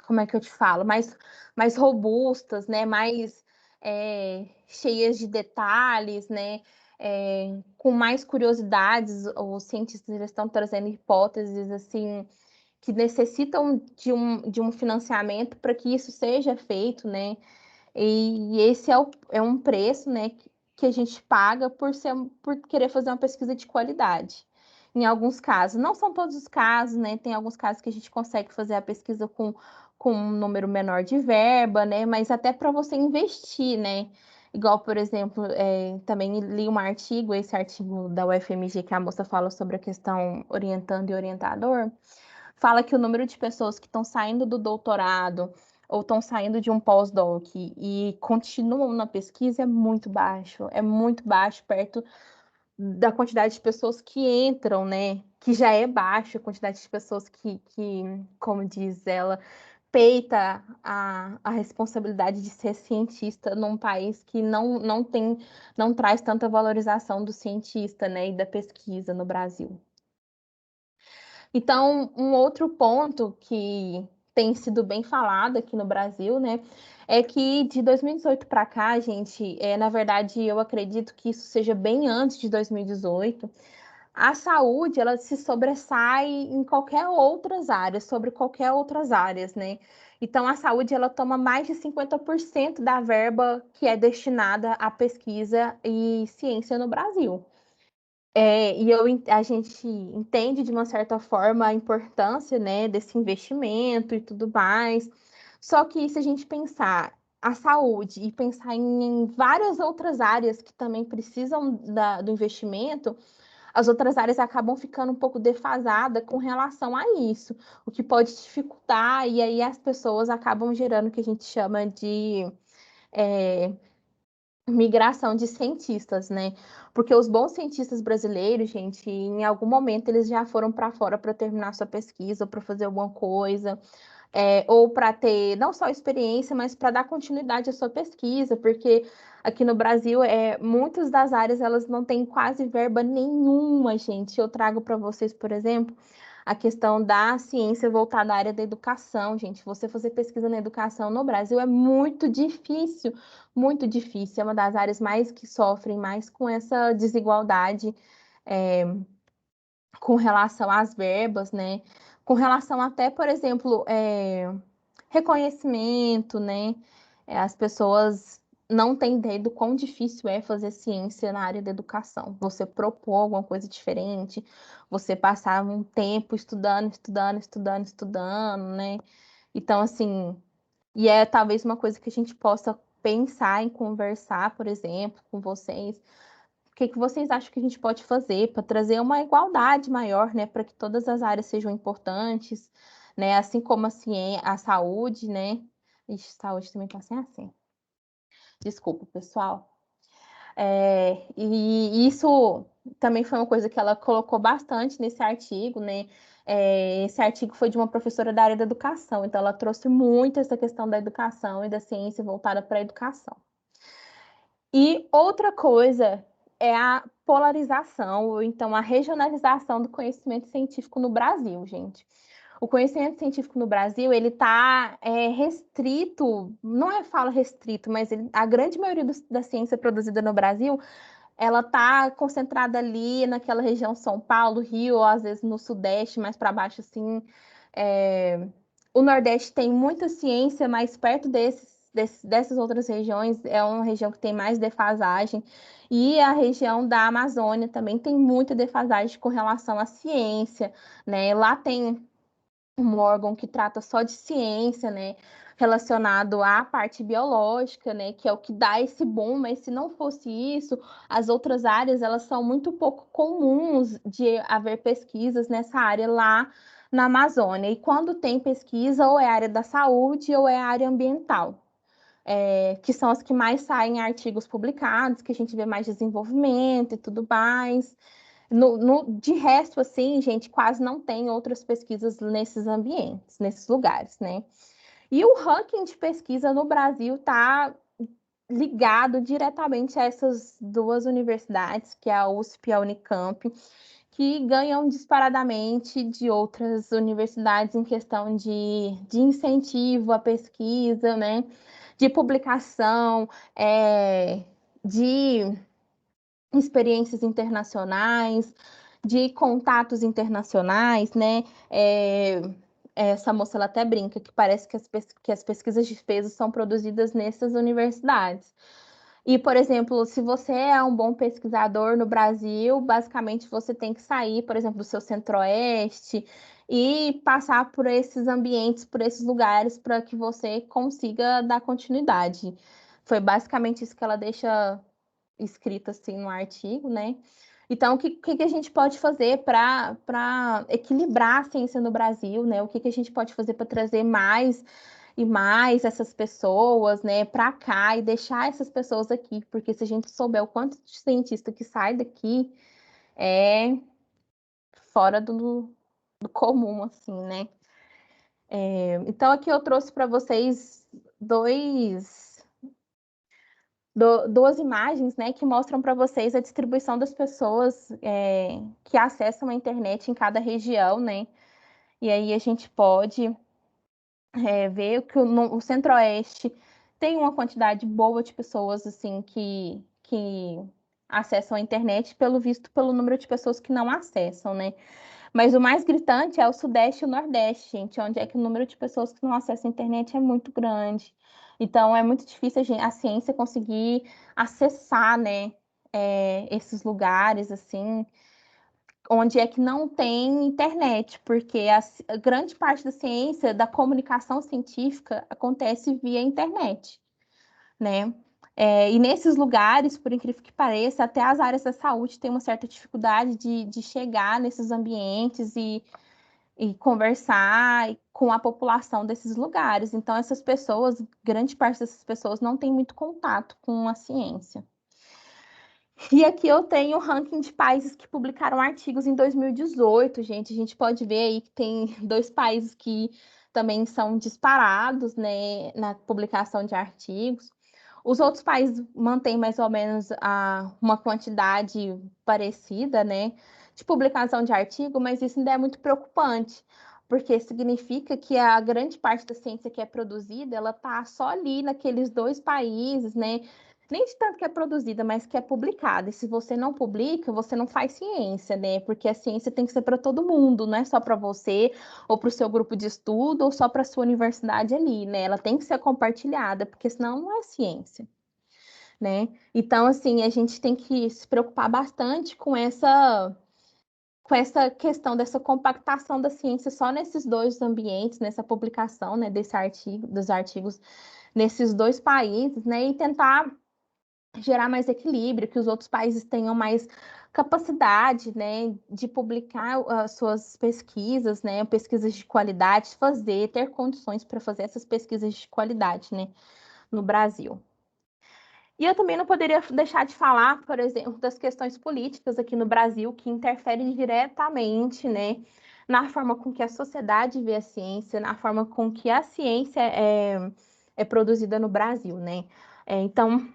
como é que eu te falo? Mais robustas, né? Mais cheias de detalhes, né? Com mais curiosidades. Os cientistas eles estão trazendo hipóteses assim que necessitam de um financiamento para que isso seja feito, né? E esse é um preço, né, que a gente paga por querer fazer uma pesquisa de qualidade. Em alguns casos, não são todos os casos, né? Tem alguns casos que a gente consegue fazer a pesquisa com um número menor de verba, né? Mas até para você investir, né? Igual, por exemplo, também li um artigo, esse artigo da UFMG, que a moça fala sobre a questão orientando e orientador, fala que o número de pessoas que estão saindo do doutorado ou estão saindo de um pós-doc e continuam na pesquisa é muito baixo, perto da quantidade de pessoas que entram, né? Que já é baixa a quantidade de pessoas que como diz ela, peita a responsabilidade de ser cientista num país que não traz tanta valorização do cientista, né? E da pesquisa no Brasil. Então, um outro ponto que tem sido bem falado aqui no Brasil, né, é que de 2018 para cá, gente, na verdade, eu acredito que isso seja bem antes de 2018, a saúde, ela se sobressai em qualquer outras áreas, sobre qualquer outras áreas, né? Então, a saúde, ela toma mais de 50% da verba que é destinada à pesquisa e ciência no Brasil. A gente entende, de uma certa forma, a importância, né, desse investimento e tudo mais. Só que se a gente pensar a saúde e pensar em várias outras áreas que também precisam do investimento, as outras áreas acabam ficando um pouco defasadas com relação a isso, o que pode dificultar, e aí as pessoas acabam gerando o que a gente chama de migração de cientistas, né? Porque os bons cientistas brasileiros, gente, em algum momento eles já foram para fora para terminar sua pesquisa, ou para fazer alguma coisa, ou para ter não só experiência, mas para dar continuidade à sua pesquisa, porque aqui no Brasil, muitas das áreas elas não têm quase verba nenhuma, gente. Eu trago para vocês, por exemplo, a questão da ciência voltada à área da educação, gente. Você fazer pesquisa na educação no Brasil é muito difícil, muito difícil. É uma das áreas mais que sofrem mais com essa desigualdade com relação às verbas, né? Com relação até, por exemplo, reconhecimento, né? As pessoas não têm ideia do quão difícil é fazer ciência na área da educação. Você propor alguma coisa diferente, você passar um tempo estudando, né? Então, assim, e é talvez uma coisa que a gente possa pensar em conversar, por exemplo, com vocês. O que vocês acham que a gente pode fazer para trazer uma igualdade maior, né? Para que todas as áreas sejam importantes, né? Assim como a ciência, a saúde, né? Ixi, saúde também está sem assim. Desculpa, pessoal. E isso também foi uma coisa que ela colocou bastante nesse artigo, né? Esse artigo foi de uma professora da área da educação, então ela trouxe muito essa questão da educação e da ciência voltada para a educação. E outra coisa é a polarização, ou então a regionalização do conhecimento científico no Brasil, gente. O conhecimento científico no Brasil, ele está restrito, não é fala restrito, mas a grande maioria da ciência produzida no Brasil, ela está concentrada ali naquela região São Paulo, Rio, ou às vezes no Sudeste, mais para baixo, assim. O Nordeste tem muita ciência, mas perto dessas outras regiões é uma região que tem mais defasagem, e a região da Amazônia também tem muita defasagem com relação à ciência, né? Lá tem um órgão que trata só de ciência, né, relacionado à parte biológica, né, que é o que dá esse boom, mas se não fosse isso, as outras áreas, elas são muito pouco comuns de haver pesquisas nessa área lá na Amazônia, e quando tem pesquisa, ou é área da saúde ou é área ambiental. Que são as que mais saem em artigos publicados, que a gente vê mais desenvolvimento e tudo mais. De resto, assim, gente, quase não tem outras pesquisas nesses ambientes, nesses lugares, né? E o ranking de pesquisa no Brasil está ligado diretamente a essas duas universidades, que é a USP e a Unicamp, que ganham disparadamente de outras universidades em questão de incentivo à pesquisa, né? De publicação, de experiências internacionais, de contatos internacionais, né? Essa moça ela até brinca que parece que as pesquisas de peso são produzidas nessas universidades. E, por exemplo, se você é um bom pesquisador no Brasil, basicamente você tem que sair, por exemplo, do seu centro-oeste e passar por esses ambientes, por esses lugares, para que você consiga dar continuidade. Foi basicamente isso que ela deixa escrito assim no artigo, né? Então, o que a gente pode fazer para equilibrar a ciência no Brasil, né? O que a gente pode fazer para trazer mais e mais essas pessoas, né, para cá e deixar essas pessoas aqui, porque se a gente souber o quanto de cientista que sai daqui, é fora do comum, assim, né? Então, aqui eu trouxe para vocês duas imagens, né, que mostram para vocês a distribuição das pessoas que acessam a internet em cada região, né? E aí a gente pode ver que o Centro-Oeste tem uma quantidade boa de pessoas assim que acessam a internet, pelo visto, pelo número de pessoas que não acessam, né? Mas o mais gritante é o Sudeste e o Nordeste, gente, onde é que o número de pessoas que não acessam a internet é muito grande. Então, é muito difícil a ciência conseguir acessar, né, esses lugares, assim, onde é que não tem internet, porque a grande parte da ciência, da comunicação científica, acontece via internet, né? E nesses lugares, por incrível que pareça, até as áreas da saúde têm uma certa dificuldade de chegar nesses ambientes e conversar com a população desses lugares. Então, essas pessoas, grande parte dessas pessoas não tem muito contato com a ciência. E aqui eu tenho o ranking de países que publicaram artigos em 2018, gente. A gente pode ver aí que tem 2 países que também são disparados, né, na publicação de artigos. Os outros países mantêm mais ou menos uma quantidade parecida, né, de publicação de artigo, mas isso ainda é muito preocupante, porque significa que a grande parte da ciência que é produzida, ela está só ali naqueles 2 países, né, nem de tanto que é produzida, mas que é publicada. E se você não publica, você não faz ciência, né? Porque a ciência tem que ser para todo mundo, não é só para você, ou para o seu grupo de estudo, ou só para a sua universidade ali, né? Ela tem que ser compartilhada, porque senão não é ciência, né? Então, assim, a gente tem que se preocupar bastante com essa questão dessa compactação da ciência só nesses 2 ambientes, nessa publicação, né, dos artigos nesses 2 países, né? E tentar gerar mais equilíbrio, que os outros países tenham mais capacidade, né, de publicar as suas pesquisas, né, pesquisas de qualidade, ter condições para fazer essas pesquisas de qualidade, né, no Brasil. E eu também não poderia deixar de falar, por exemplo, das questões políticas aqui no Brasil, que interferem diretamente, né, na forma com que a sociedade vê a ciência, na forma com que a ciência é produzida no Brasil, né. Então,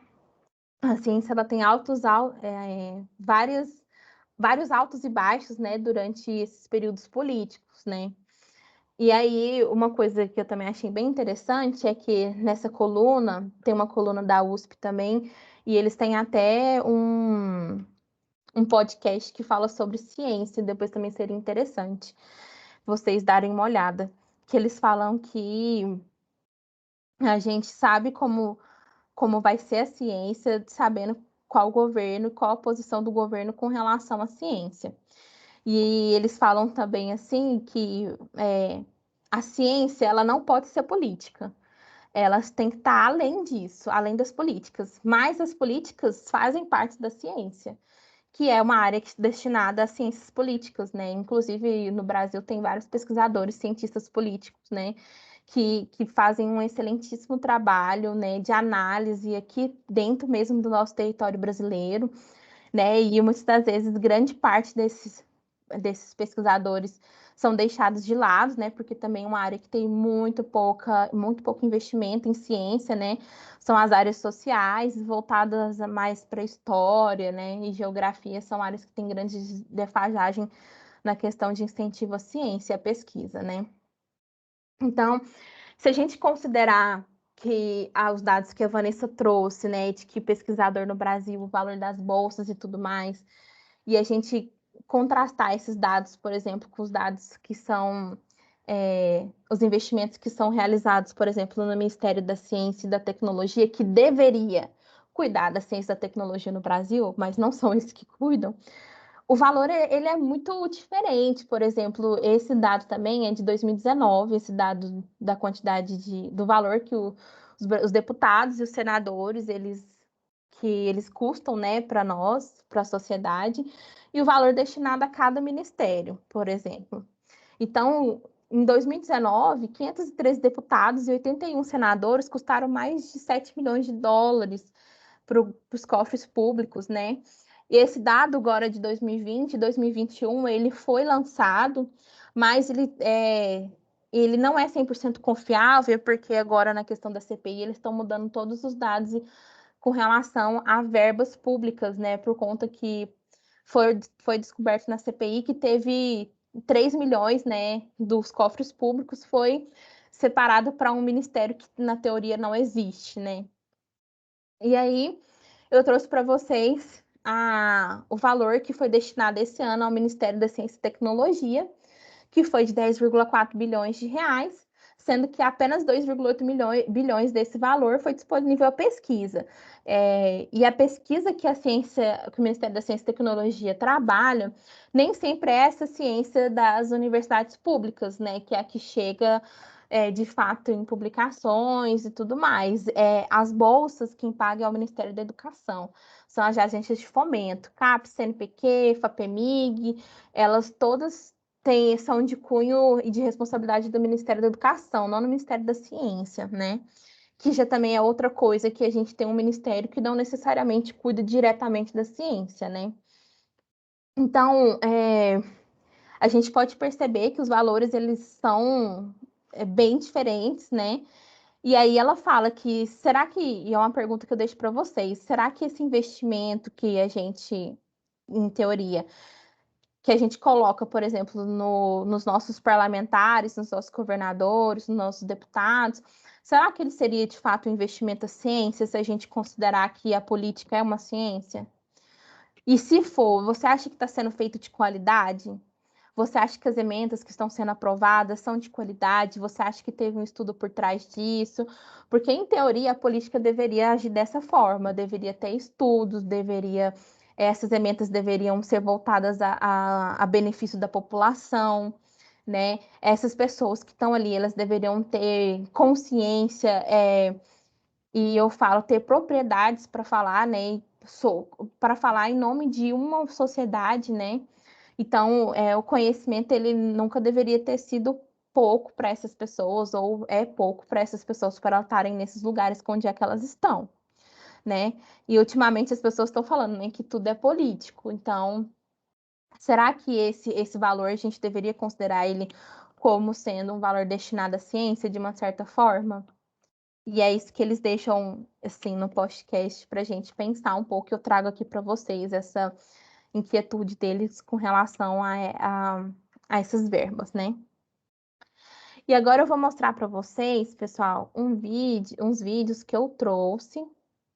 a ciência ela tem vários altos e baixos, né, durante esses períodos políticos, né? E aí, uma coisa que eu também achei bem interessante é que nessa coluna, tem uma coluna da USP também, e eles têm até um podcast que fala sobre ciência, depois também seria interessante vocês darem uma olhada, que eles falam que A gente sabe como vai ser a ciência, sabendo qual governo, qual a posição do governo com relação à ciência. E eles falam também assim que a ciência ela não pode ser política. Elas têm que estar além disso, além das políticas. Mas as políticas fazem parte da ciência, que é uma área destinada às ciências políticas, né? Inclusive, no Brasil tem vários pesquisadores, cientistas políticos, né? Que fazem um excelentíssimo trabalho, né, de análise aqui dentro mesmo do nosso território brasileiro, né? E muitas das vezes grande parte desses pesquisadores são deixados de lado, né? Porque também é uma área que tem muito pouco investimento em ciência, né? São as áreas sociais, voltadas mais para história, né? E geografia são áreas que têm grande defasagem na questão de incentivo à ciência e à pesquisa, né? Então, se a gente considerar que os dados que a Vanessa trouxe, né, de que pesquisador no Brasil, o valor das bolsas e tudo mais, e a gente contrastar esses dados, por exemplo, com os dados que são os investimentos que são realizados, por exemplo, no Ministério da Ciência e da Tecnologia, que deveria cuidar da ciência e da tecnologia no Brasil, mas não são esses que cuidam, o valor ele é muito diferente. Por exemplo, esse dado também é de 2019, esse dado da quantidade do valor que os deputados e os senadores eles custam, né, para nós, para a sociedade, e o valor destinado a cada ministério, por exemplo. Então, em 2019, 513 deputados e 81 senadores custaram mais de 7 milhões de dólares para os cofres públicos, né? E esse dado agora de 2020 e 2021, ele foi lançado, mas ele não é 100% confiável, porque agora na questão da CPI eles estão mudando todos os dados com relação a verbas públicas, né? Por conta que foi descoberto na CPI que teve 3 milhões, né, dos cofres públicos foi separado para um ministério que na teoria não existe, né? E aí eu trouxe para vocês o valor que foi destinado esse ano ao Ministério da Ciência e Tecnologia, que foi de 10,4 bilhões de reais, sendo que apenas 2,8 bilhões desse valor foi disponível à pesquisa. E a pesquisa que que o Ministério da Ciência e Tecnologia trabalha, nem sempre é essa ciência das universidades públicas, né? Que é a que chega de fato em publicações e tudo mais. As bolsas quem paga é o Ministério da Educação. São as agências de fomento, CAPES, CNPq, FAPEMIG, elas todas são de cunho e de responsabilidade do Ministério da Educação, não no Ministério da Ciência, né? Que já também é outra coisa que a gente tem um ministério que não necessariamente cuida diretamente da ciência, né? Então, a gente pode perceber que os valores, eles são bem diferentes, né? E aí ela fala que, e é uma pergunta que eu deixo para vocês, será que esse investimento que a gente, em teoria, que a gente coloca, por exemplo, nos nossos parlamentares, nos nossos governadores, nos nossos deputados, será que ele seria de fato um investimento à ciência se a gente considerar que a política é uma ciência? E se for, você acha que está sendo feito de qualidade? Você acha que as emendas que estão sendo aprovadas são de qualidade? Você acha que teve um estudo por trás disso? Porque, em teoria, a política deveria agir dessa forma, deveria ter estudos, essas emendas deveriam ser voltadas a benefício da população, né? Essas pessoas que estão ali, elas deveriam ter consciência, e eu falo ter propriedades para falar, né? Para falar em nome de uma sociedade, né? Então, o conhecimento ele nunca deveria ter sido pouco para essas pessoas, ou é pouco para essas pessoas para estarem nesses lugares onde é que elas estão, né? E ultimamente as pessoas estão falando, né, que tudo é político. Então, será que esse valor a gente deveria considerar ele como sendo um valor destinado à ciência de uma certa forma? E é isso que eles deixam assim no podcast para a gente pensar um pouco. Eu trago aqui para vocês essa inquietude deles com relação a essas verbas, né? E agora eu vou mostrar para vocês, pessoal, uns vídeos que eu trouxe,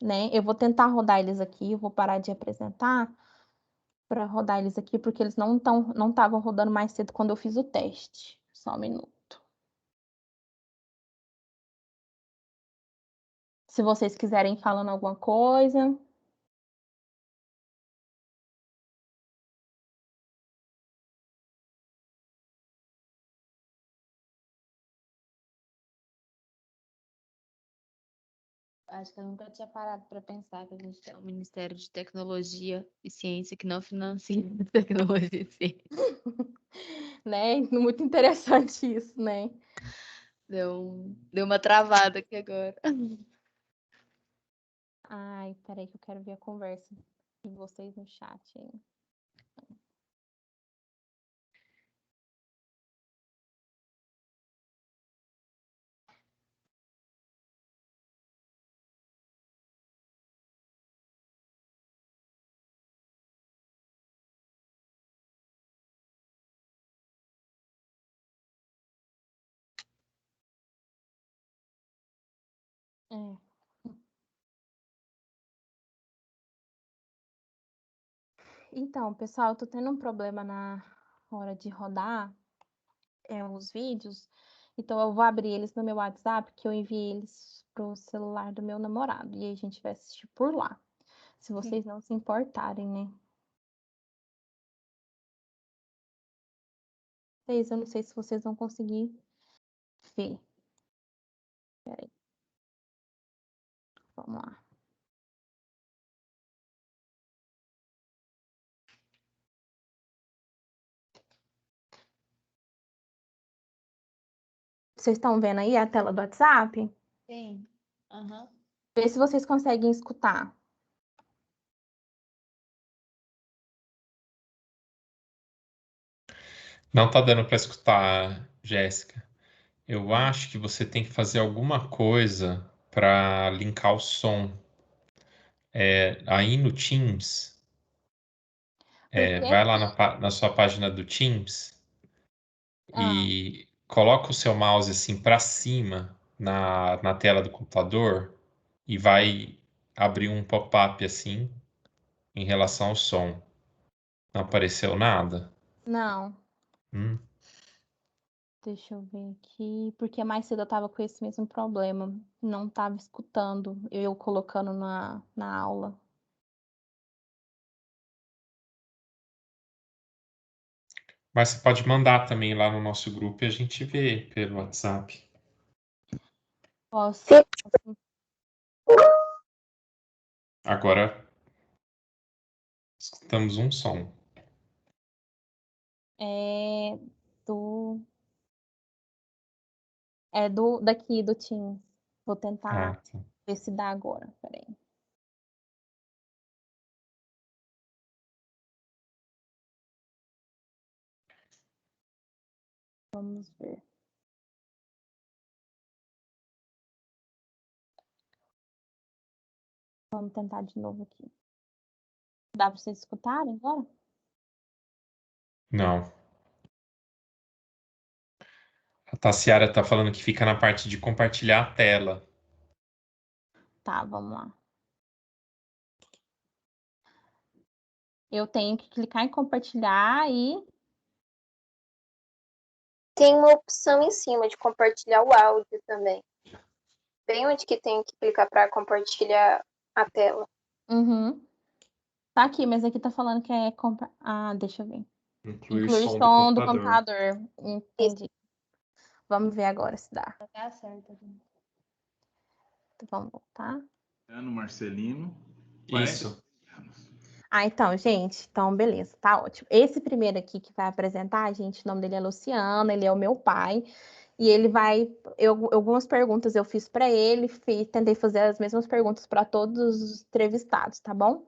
né? Eu vou tentar rodar eles aqui, eu vou parar de apresentar para rodar eles aqui, porque eles não estavam rodando mais cedo quando eu fiz o teste. Só um minuto. Se vocês quiserem falando alguma coisa. Acho que eu nunca tinha parado para pensar que a gente tem um Ministério de Tecnologia e Ciência que não financia tecnologia e ciência. Né? Muito interessante isso, né? Deu uma travada aqui agora. Ai, peraí que eu quero ver a conversa de vocês no chat aí. É. Então, pessoal, eu tô tendo um problema na hora de rodar os vídeos. Então, eu vou abrir eles no meu WhatsApp, que eu enviei eles pro celular do meu namorado. E aí a gente vai assistir por lá. Se vocês não se importarem, né? Eu não sei se vocês vão conseguir ver. Peraí. Vamos lá. Vocês estão vendo aí a tela do WhatsApp? Sim. Uhum. Vê se vocês conseguem escutar. Não tá dando para escutar, Jéssica. Eu acho que você tem que fazer alguma coisa para linkar o som. Aí no Teams, Porque vai lá aqui. na sua página do Teams Ah, e coloca o seu mouse assim para cima na tela do computador e vai abrir um pop-up assim em relação ao som. Não apareceu nada? não. Hum. Deixa eu ver aqui. Porque mais cedo eu tava com esse mesmo problema. Não tava escutando eu colocando na aula. Mas você pode mandar também lá no nosso grupo e a gente vê pelo WhatsApp. Posso. Agora escutamos um som. É do. É daqui, do Teams. Vou tentar Ah, tá. ver se dá agora. Peraí. Vamos ver. Vamos tentar de novo aqui. Dá para vocês escutarem agora? Não. A Tassiara está falando que fica na parte de compartilhar a tela. Tá, vamos lá. Eu tenho que clicar em compartilhar e. Tem uma opção em cima de compartilhar o áudio também. Bem onde que tem que clicar para compartilhar a tela. Uhum. Tá aqui, mas aqui tá falando que é. Ah, deixa eu ver. Incluir Incluir som do som do computador. computador. Entendi. Vamos ver agora se dá. Tá certo. Então, vamos voltar. Ano Marcelino. Isso. Ah, então, gente, então beleza, tá ótimo. Esse primeiro aqui que vai apresentar, gente, o nome dele é Luciano, ele é o meu pai, e ele vai, algumas perguntas eu fiz para ele, tentei fazer as mesmas perguntas para todos os entrevistados, tá bom?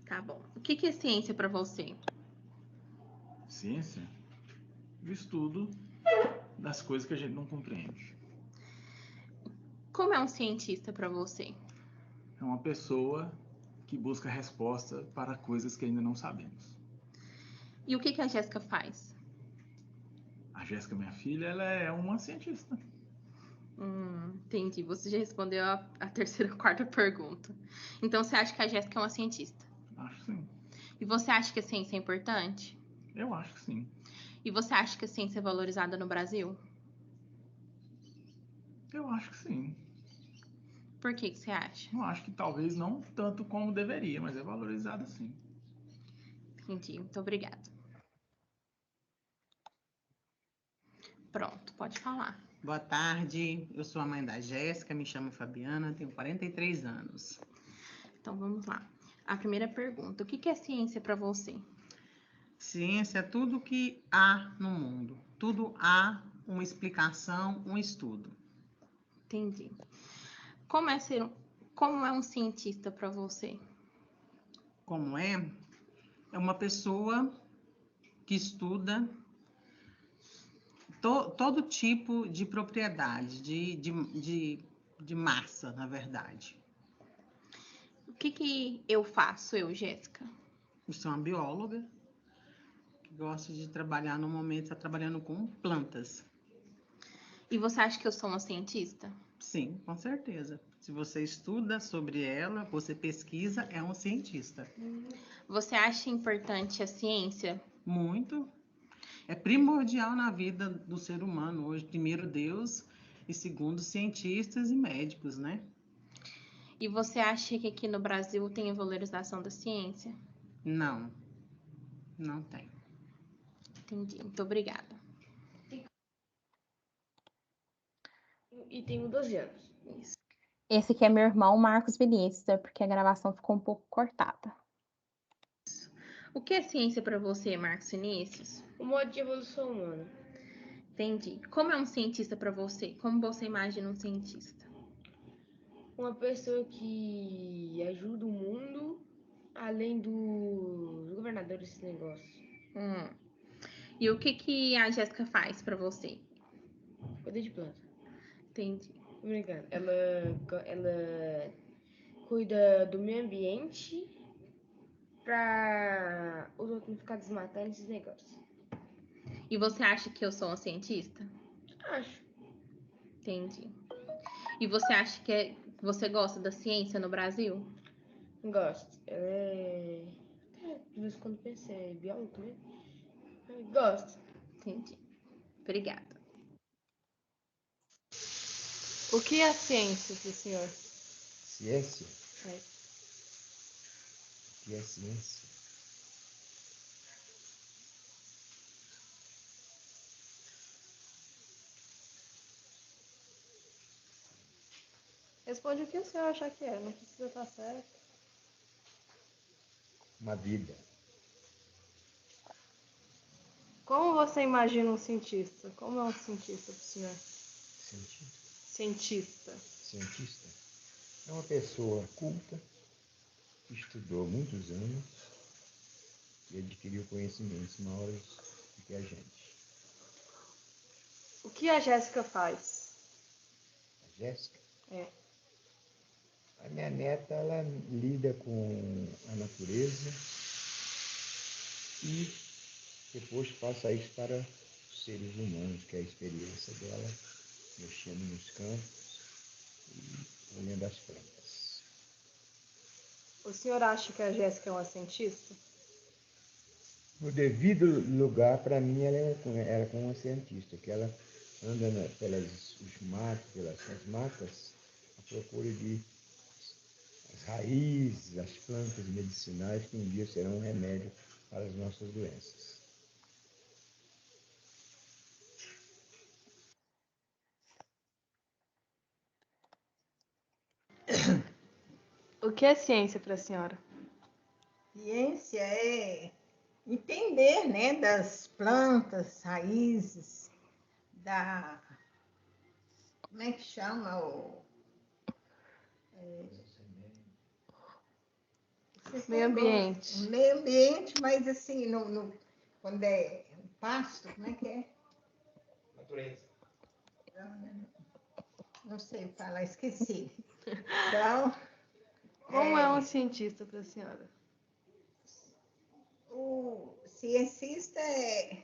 Tá bom. O que é ciência para você? Ciência? O estudo das coisas que a gente não compreende. Como é um cientista para você? É uma pessoa que busca resposta para coisas que ainda não sabemos. E o que a Jéssica faz? A Jéssica, minha filha, ela é uma cientista. Entendi. Você já respondeu a terceira e quarta pergunta. Então, você acha que a Jéssica é uma cientista? Acho que sim. E você acha que a ciência é importante? Eu acho que sim. E você acha que a ciência é valorizada no Brasil? Eu acho que sim. Por que você acha? Eu acho que talvez não tanto como deveria, mas é valorizado sim. Entendi, muito obrigada. Pronto, pode falar. Boa tarde, eu sou a mãe da Jéssica, me chamo Fabiana, tenho 43 anos. Então vamos lá. A primeira pergunta: o que é ciência para você? Ciência é tudo que há no mundo, tudo há uma explicação, um estudo. Entendi. Como é um cientista para você? Como é? É uma pessoa que estuda todo tipo de propriedade, de massa, na verdade. O que eu faço, Jéssica? Eu sou uma bióloga que gosta de trabalhar, no momento, está trabalhando com plantas. E você acha que eu sou uma cientista? Sim, com certeza. Se você estuda sobre ela, você pesquisa, é um cientista. Você acha importante a ciência? Muito. É primordial na vida do ser humano hoje. Primeiro Deus e segundo cientistas e médicos, né? E você acha que aqui no Brasil tem a valorização da ciência? Não, não tem. Entendi, muito obrigada. E tenho 12 anos. Isso. Esse aqui é meu irmão, Marcos Vinícius, é porque a gravação ficou um pouco cortada. O que é ciência para você, Marcos Vinícius? O modo de evolução humana. Entendi. Como é um cientista para você? Como você imagina um cientista? Uma pessoa que ajuda o mundo, além dos governadores desse negócio. E o que a Jéssica faz para você? Cuida de planta. Entendi. Obrigada. Ela cuida do meio ambiente para os outros não ficarem desmatando esses negócios. E você acha que eu sou uma cientista? Acho. Entendi. E você acha que você gosta da ciência no Brasil? Gosto. De vez em quando penso, é biólogo também? Gosto. Entendi. Obrigada. O que é ciência para o senhor? Ciência? É. O que é ciência? Responde o que o senhor achar que é, não precisa estar certo. Uma vida. Como você imagina um cientista? Como é um cientista para o senhor? Cientista. Cientista. Cientista é uma pessoa culta, que estudou muitos anos e adquiriu conhecimentos maiores do que a gente. O que a Jéssica faz? A Jéssica? É. A minha neta, ela lida com a natureza e depois passa isso para os seres humanos, que é a experiência dela, mexendo nos campos e olhando as plantas. O senhor acha que a Jéssica é uma cientista? No devido lugar, para mim, ela é como uma cientista, que ela anda pelos matos, pelas matas, à procura de as raízes, as plantas medicinais que um dia serão um remédio para as nossas doenças. O que é ciência para a senhora? Ciência é entender, né, das plantas, raízes, como é que chama Meio ambiente. Meio ambiente, mas assim, quando é pasto, como é que é? Natureza. Não sei falar, esqueci. Então, Como é um cientista para a senhora? o cientista é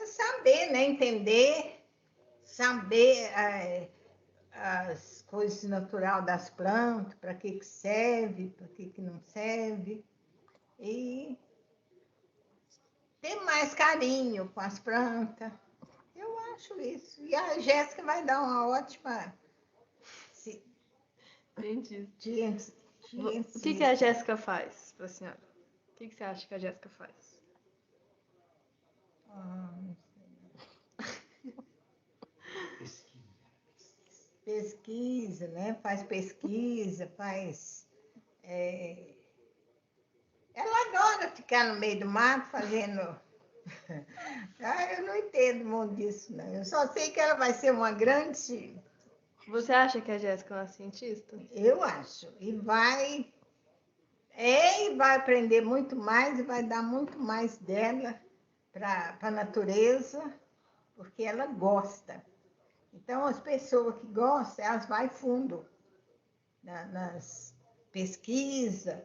saber, né, entender, saber as coisas naturais das plantas, para que serve, para que não serve, e ter mais carinho com as plantas. Eu acho isso. E a Jéssica vai dar uma ótima Cientista. O que a Cientista. Jéssica faz para a senhora? O que você acha que a Jéssica faz? Ah, pesquisa, né? Faz pesquisa, faz. Ela adora ficar no meio do mato fazendo. Eu não entendo muito disso, não. Eu só sei que ela vai ser uma grande. Você acha que a Jéssica é uma cientista? Eu acho. E vai aprender muito mais e vai dar muito mais dela para a natureza, porque ela gosta. Então, as pessoas que gostam, elas vão fundo nas pesquisas,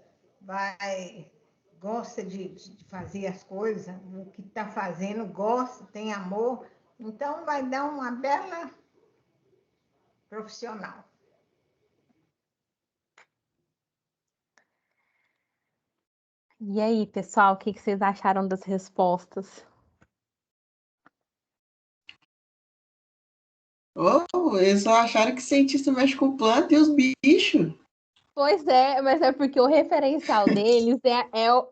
gosta de fazer as coisas, o que está fazendo, gosta, tem amor. Então, vai dar uma bela profissional. E aí, pessoal, o que vocês acharam das respostas? Eles só acharam que cientista mexe com planta e os bichos. Pois é, mas é porque o referencial deles é eu.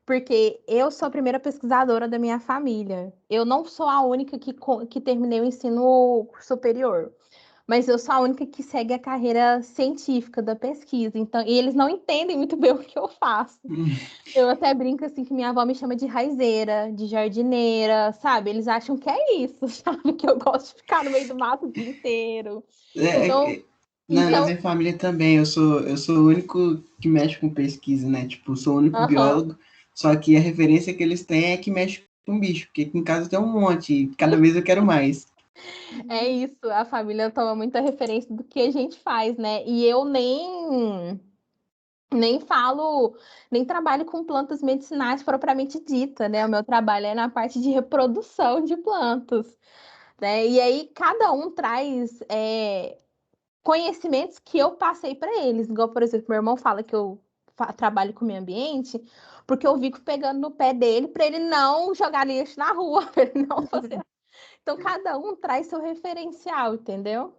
Porque eu sou a primeira pesquisadora da minha família. Eu não sou a única que terminei o ensino superior. Mas eu sou a única que segue a carreira científica da pesquisa. Então, e eles não entendem muito bem o que eu faço. Eu até brinco assim que minha avó me chama de raizeira, de jardineira, sabe? Eles acham que é isso, sabe? Que eu gosto de ficar no meio do mato o dia inteiro. Na minha família também, eu sou o único que mexe com pesquisa, né? Tipo, sou o único biólogo, só que a referência que eles têm é que mexe com bicho, porque aqui em casa tem um monte, e cada vez eu quero mais. É isso, a família toma muita referência do que a gente faz, né? E eu nem trabalho com plantas medicinais propriamente dita, né? O meu trabalho é na parte de reprodução de plantas, né? E aí cada um traz conhecimentos que eu passei para eles. Igual, por exemplo, meu irmão fala que eu trabalho com o meio ambiente porque eu fico pegando no pé dele para ele não jogar lixo na rua, para ele não fazer. Então, cada um traz seu referencial, entendeu?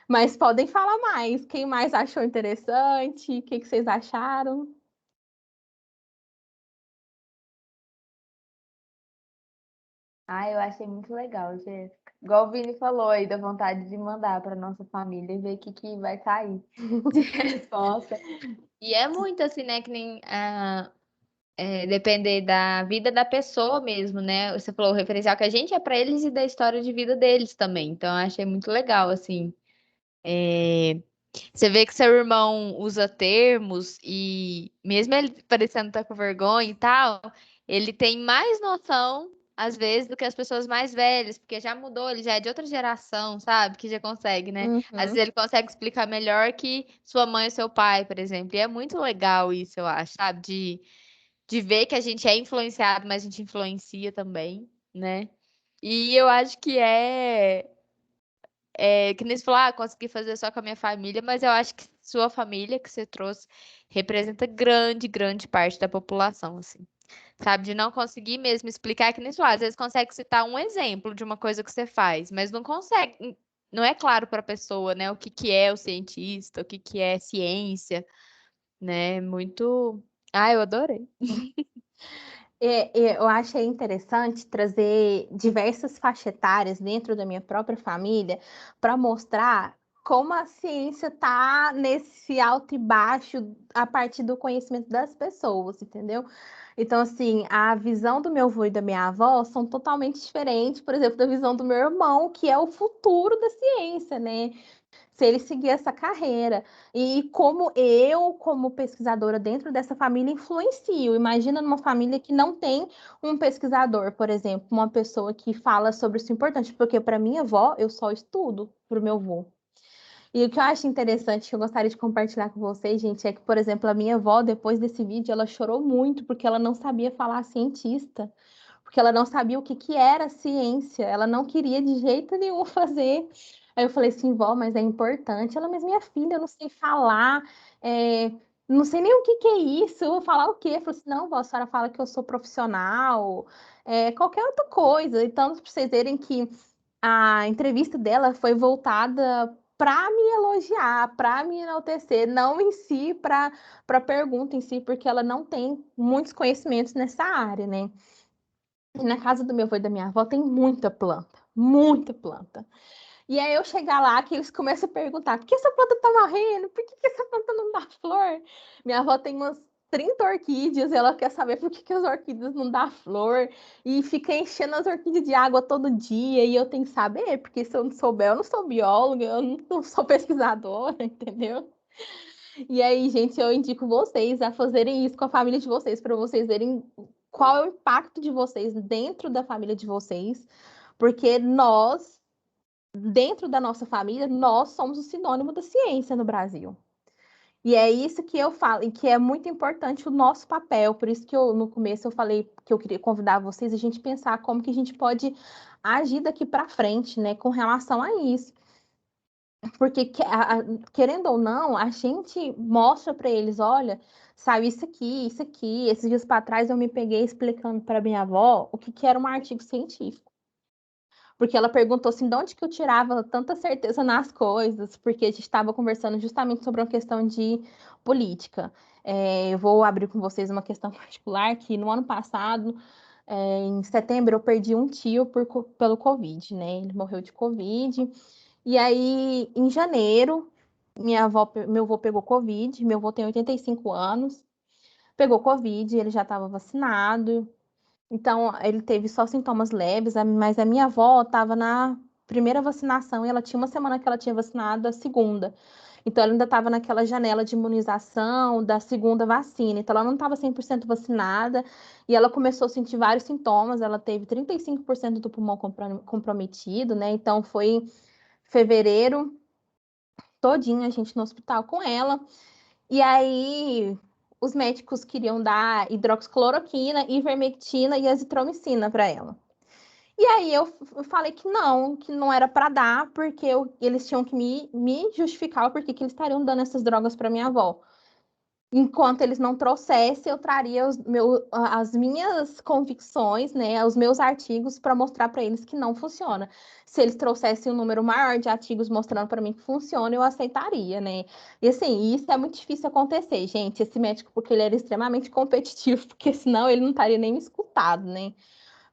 Mas podem falar mais. Quem mais achou interessante? O que vocês acharam? Eu achei muito legal, Jéssica. Igual o Vini falou aí, da vontade de mandar para nossa família e ver o que vai sair de resposta. E é muito assim, né? Que nem depender da vida da pessoa mesmo, né? Você falou o referencial que a gente é para eles e da história de vida deles também. Então, eu achei muito legal, assim. Você vê que seu irmão usa termos e mesmo ele parecendo estar com vergonha e tal, ele tem mais noção, às vezes, do que as pessoas mais velhas, porque já mudou, ele já é de outra geração, sabe? Que já consegue, né? Às vezes ele consegue explicar melhor que sua mãe e seu pai, por exemplo. E é muito legal isso, eu acho, sabe? De ver que a gente é influenciado, mas a gente influencia também, né? E eu acho que que nem você falou, consegui fazer só com a minha família, mas eu acho que sua família que você trouxe representa grande, grande parte da população, assim. Sabe, de não conseguir mesmo explicar, que nem você falou, às vezes consegue citar um exemplo de uma coisa que você faz, mas não consegue, não é claro para a pessoa, né, o que é o cientista, o que é ciência, né, muito... eu adorei. Eu achei interessante trazer diversas faixas etárias dentro da minha própria família para mostrar como a ciência está nesse alto e baixo a partir do conhecimento das pessoas, entendeu? Então, assim, a visão do meu avô e da minha avó são totalmente diferentes, por exemplo, da visão do meu irmão, que é o futuro da ciência, né? Se ele seguir essa carreira. E como eu, como pesquisadora dentro dessa família, influencio. Imagina numa família que não tem um pesquisador, por exemplo, uma pessoa que fala sobre isso importante, porque para minha avó, eu só estudo para o meu avô. E o que eu acho interessante, que eu gostaria de compartilhar com vocês, gente, é que, por exemplo, a minha avó, depois desse vídeo, ela chorou muito, porque ela não sabia falar cientista, porque ela não sabia o que era ciência, ela não queria de jeito nenhum fazer. Aí eu falei assim, vó, mas é importante. Ela, mas minha filha, eu não sei falar, não sei nem o que é isso, eu vou falar o quê? Eu falei assim, não, vó, a senhora fala que eu sou profissional, qualquer outra coisa. Então, para vocês verem que a entrevista dela foi voltada para me elogiar, para me enaltecer, não em si para a pergunta em si, porque ela não tem muitos conhecimentos nessa área, né? E na casa do meu avô e da minha avó tem muita planta, muita planta. E aí eu chegar lá, que eles começam a perguntar, por que essa planta tá morrendo? Por que essa planta não dá flor? Minha avó tem umas 30 orquídeas, ela quer saber por que as orquídeas não dão flor, e fica enchendo as orquídeas de água todo dia, e eu tenho que saber, porque se eu não souber, eu não sou bióloga, eu não sou pesquisadora, entendeu? E aí, gente, eu indico vocês a fazerem isso com a família de vocês, para vocês verem qual é o impacto de vocês dentro da família de vocês, porque nós, dentro da nossa família, nós somos o sinônimo da ciência no Brasil. E é isso que eu falo, e que é muito importante o nosso papel, por isso que no começo eu falei que eu queria convidar vocês a gente pensar como que a gente pode agir daqui para frente, né, com relação a isso. Porque, querendo ou não, a gente mostra para eles, olha, saiu isso aqui, isso aqui. Esses dias para trás eu me peguei explicando para minha avó o que era um artigo científico. Porque ela perguntou assim, de onde que eu tirava tanta certeza nas coisas, porque a gente estava conversando justamente sobre uma questão de política. Eu vou abrir com vocês uma questão particular, que no ano passado, em setembro, eu perdi um tio pelo Covid, né? Ele morreu de Covid. E aí, em janeiro, meu avô pegou Covid, meu avô tem 85 anos, pegou Covid, ele já estava vacinado, então ele teve só sintomas leves, mas a minha avó estava na primeira vacinação e ela tinha uma semana que ela tinha vacinado a segunda. Então ela ainda estava naquela janela de imunização da segunda vacina, então ela não estava 100% vacinada e ela começou a sentir vários sintomas, ela teve 35% do pulmão comprometido, né? Então foi fevereiro todinho a gente no hospital com ela. E aí os médicos queriam dar hidroxicloroquina, ivermectina e azitromicina para ela. E aí eu falei que não era para dar, porque eles tinham que me justificar o porquê que eles estariam dando essas drogas para minha avó. Enquanto eles não trouxessem, eu traria as minhas convicções, né, os meus artigos para mostrar para eles que não funciona. Se eles trouxessem um número maior de artigos mostrando para mim que funciona, eu aceitaria, né? E assim, isso é muito difícil acontecer, gente. Esse médico, porque ele era extremamente competitivo, porque senão ele não estaria nem me escutado, né?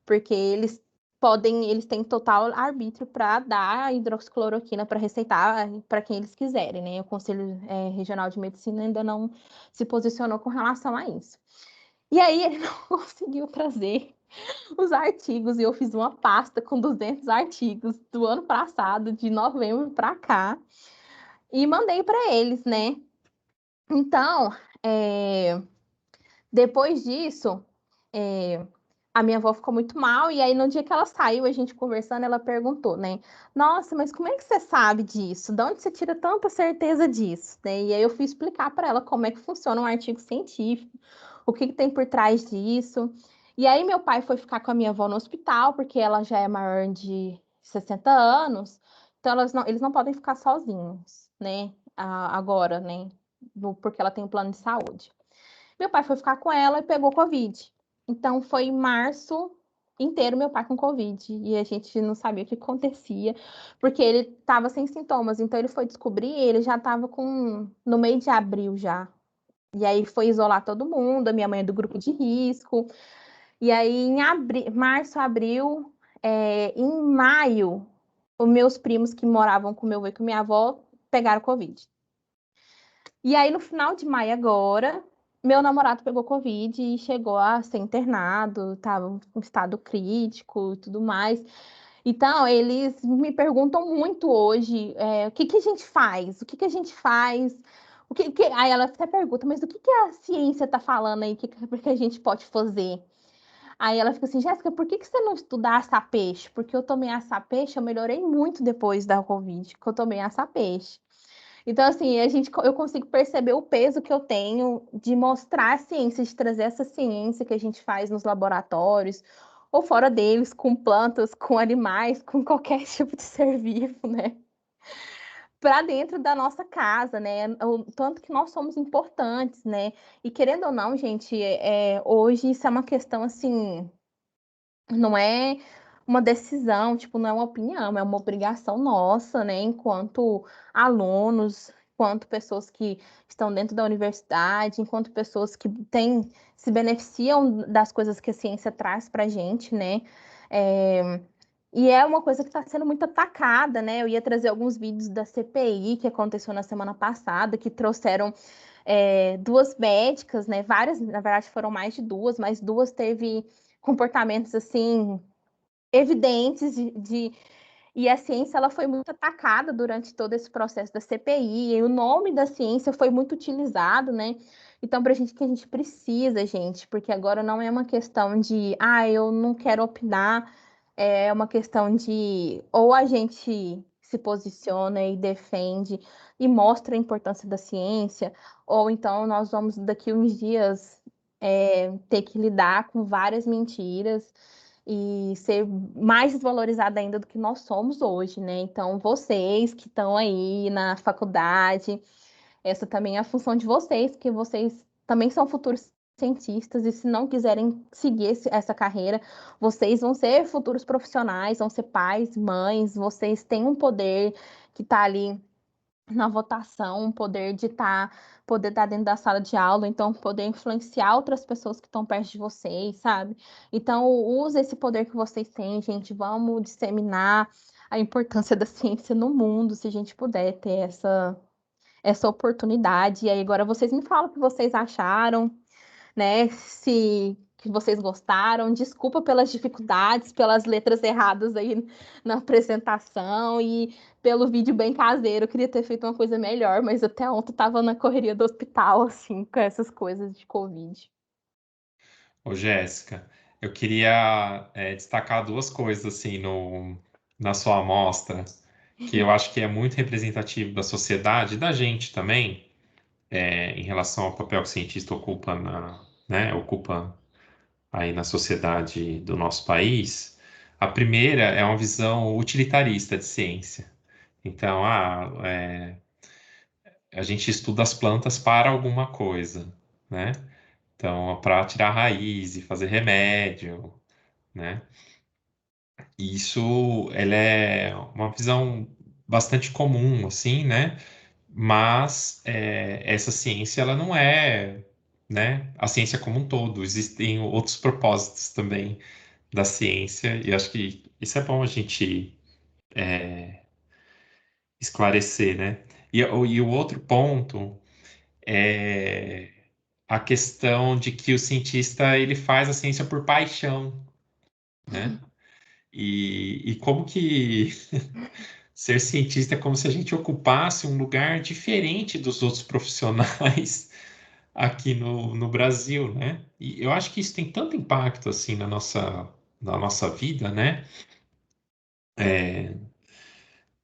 Porque eles têm total arbítrio para dar hidroxicloroquina para receitar para quem eles quiserem, né? O Conselho Regional de Medicina ainda não se posicionou com relação a isso. E aí ele não conseguiu trazer os artigos e eu fiz uma pasta com 200 artigos do ano passado, de novembro para cá, e mandei para eles, né? Então, depois disso, a minha avó ficou muito mal, e aí no dia que ela saiu, a gente conversando, ela perguntou, né? Nossa, mas como é que você sabe disso? De onde você tira tanta certeza disso? Né? E aí eu fui explicar para ela como é que funciona um artigo científico, o que tem por trás disso. E aí meu pai foi ficar com a minha avó no hospital, porque ela já é maior de 60 anos, então eles não podem ficar sozinhos, né? Agora, né? Porque ela tem um plano de saúde. Meu pai foi ficar com ela e pegou Covid. Então, foi em março inteiro meu pai com Covid. E a gente não sabia o que acontecia, porque ele estava sem sintomas. Então, ele foi descobrir, ele já estava no meio de abril já. E aí, foi isolar todo mundo. A minha mãe é do grupo de risco. E aí, em março, abril, em maio, os meus primos que moravam com meu avô e com minha avó pegaram Covid. E aí, no final de maio agora, meu namorado pegou Covid e chegou a ser internado, estava em estado crítico e tudo mais. Então, eles me perguntam muito hoje, o que a gente faz? O que a gente faz? Aí ela até pergunta, mas o que a ciência está falando aí? O que a gente pode fazer? Aí ela fica assim, Jéssica, por que você não estuda assar-peixe? Porque eu tomei assar-peixe, eu melhorei muito depois da Covid, que eu tomei assar-peixe. Então, assim, eu consigo perceber o peso que eu tenho de mostrar a ciência, de trazer essa ciência que a gente faz nos laboratórios, ou fora deles, com plantas, com animais, com qualquer tipo de ser vivo, né? Para dentro da nossa casa, né? O tanto que nós somos importantes, né? E querendo ou não, gente, hoje isso é uma questão, assim, não é uma decisão, tipo, não é uma opinião, é uma obrigação nossa, né, enquanto alunos, enquanto pessoas que estão dentro da universidade, enquanto pessoas que se beneficiam das coisas que a ciência traz para a gente, né? E é uma coisa que está sendo muito atacada, né? Eu ia trazer alguns vídeos da CPI que aconteceu na semana passada, que trouxeram duas médicas, né? Várias, na verdade, foram mais de duas, mas duas teve comportamentos assim evidentes e a ciência ela foi muito atacada durante todo esse processo da CPI, e o nome da ciência foi muito utilizado, né? Então, para a gente que a gente precisa, gente, porque agora não é uma questão de, eu não quero opinar, é uma questão de ou a gente se posiciona e defende e mostra a importância da ciência, ou então nós vamos daqui uns dias ter que lidar com várias mentiras e ser mais desvalorizada ainda do que nós somos hoje, né? Então, vocês que estão aí na faculdade, essa também é a função de vocês, porque vocês também são futuros cientistas, e se não quiserem seguir essa carreira, vocês vão ser futuros profissionais, vão ser pais, mães, vocês têm um poder que está ali na votação, um poder de poder estar dentro da sala de aula, então poder influenciar outras pessoas que estão perto de vocês, sabe? Então, use esse poder que vocês têm, gente, vamos disseminar a importância da ciência no mundo, se a gente puder ter essa oportunidade. E aí agora vocês me falam o que vocês acharam, né? Se que vocês gostaram. Desculpa pelas dificuldades, pelas letras erradas aí na apresentação e pelo vídeo bem caseiro. Eu queria ter feito uma coisa melhor, mas até ontem eu tava na correria do hospital, assim, com essas coisas de Covid. Ô, Jéssica, eu queria destacar duas coisas assim na sua amostra, que eu acho que é muito representativo da sociedade, e da gente também, em relação ao papel que o cientista ocupa ocupa aí na sociedade do nosso país. A primeira é uma visão utilitarista de ciência. Então, a gente estuda as plantas para alguma coisa, né? Então, para tirar raiz e fazer remédio, né? E isso, ela é uma visão bastante comum, assim, né? Mas essa ciência, ela não é, né? A ciência como um todo. Existem outros propósitos também da ciência, e acho que isso é bom a gente esclarecer, né? E o outro ponto é a questão de que o cientista ele faz a ciência por paixão, né? E como que ser cientista é como se a gente ocupasse um lugar diferente dos outros profissionais aqui no Brasil, né? E eu acho que isso tem tanto impacto assim na nossa vida, né?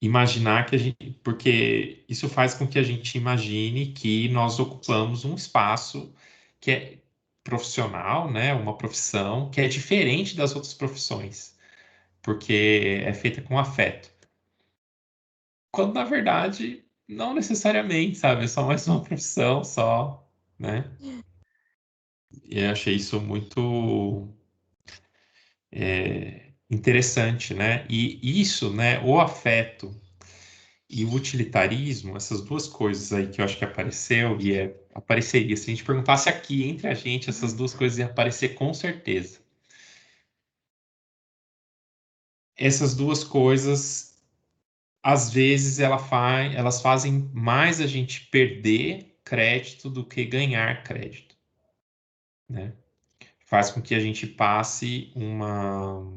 Imaginar que a gente, porque isso faz com que a gente imagine que nós ocupamos um espaço que é profissional, né? Uma profissão que é diferente das outras profissões, porque é feita com afeto. Quando na verdade não necessariamente, sabe? É só mais uma profissão, só, né? E eu achei isso muito interessante, né? E isso, né? O afeto e o utilitarismo, essas duas coisas aí que eu acho que apareceu apareceria. Se a gente perguntasse aqui entre a gente, essas duas coisas iam aparecer com certeza. Essas duas coisas, às vezes, elas fazem mais a gente perder crédito do que ganhar crédito, né? Faz com que a gente passe uma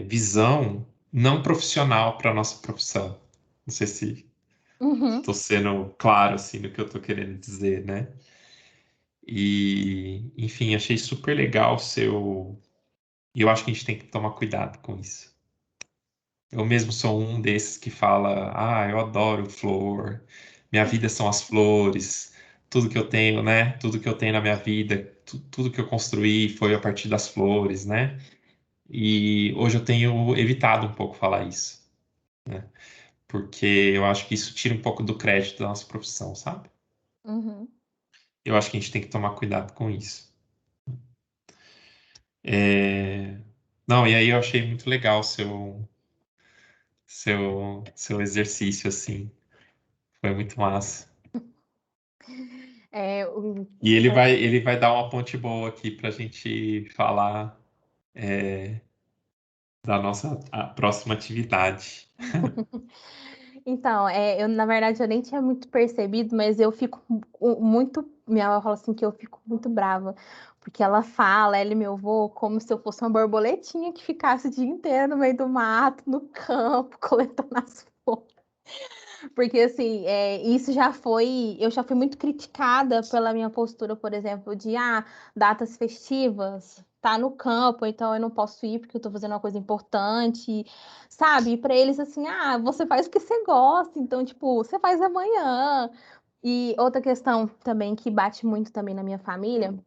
visão não profissional para a nossa profissão. Não sei se estou sendo claro assim no que eu estou querendo dizer, né? E, enfim, achei super legal o seu. E eu acho que a gente tem que tomar cuidado com isso. Eu mesmo sou um desses que fala: eu adoro flor, minha vida são as flores, tudo que eu tenho, né? Tudo que eu tenho na minha vida, tudo que eu construí foi a partir das flores, né? E hoje eu tenho evitado um pouco falar isso, né? Porque eu acho que isso tira um pouco do crédito da nossa profissão, sabe? Eu acho que a gente tem que tomar cuidado com isso. Não, e aí eu achei muito legal seu exercício, assim. Foi muito massa. É, E ele vai dar uma ponte boa aqui para a gente falar da nossa próxima atividade. Então, eu na verdade eu nem tinha muito percebido, mas eu fico muito. Minha avó fala assim que eu fico muito brava, porque ela e meu avô, como se eu fosse uma borboletinha que ficasse o dia inteiro no meio do mato, no campo, coletando as flores. Porque assim, isso já foi. Eu já fui muito criticada pela minha postura, por exemplo, de datas festivas, tá no campo, então eu não posso ir porque eu tô fazendo uma coisa importante, sabe? E para eles, assim, você faz o que você gosta, então, tipo, você faz amanhã. E outra questão também que bate muito também na minha família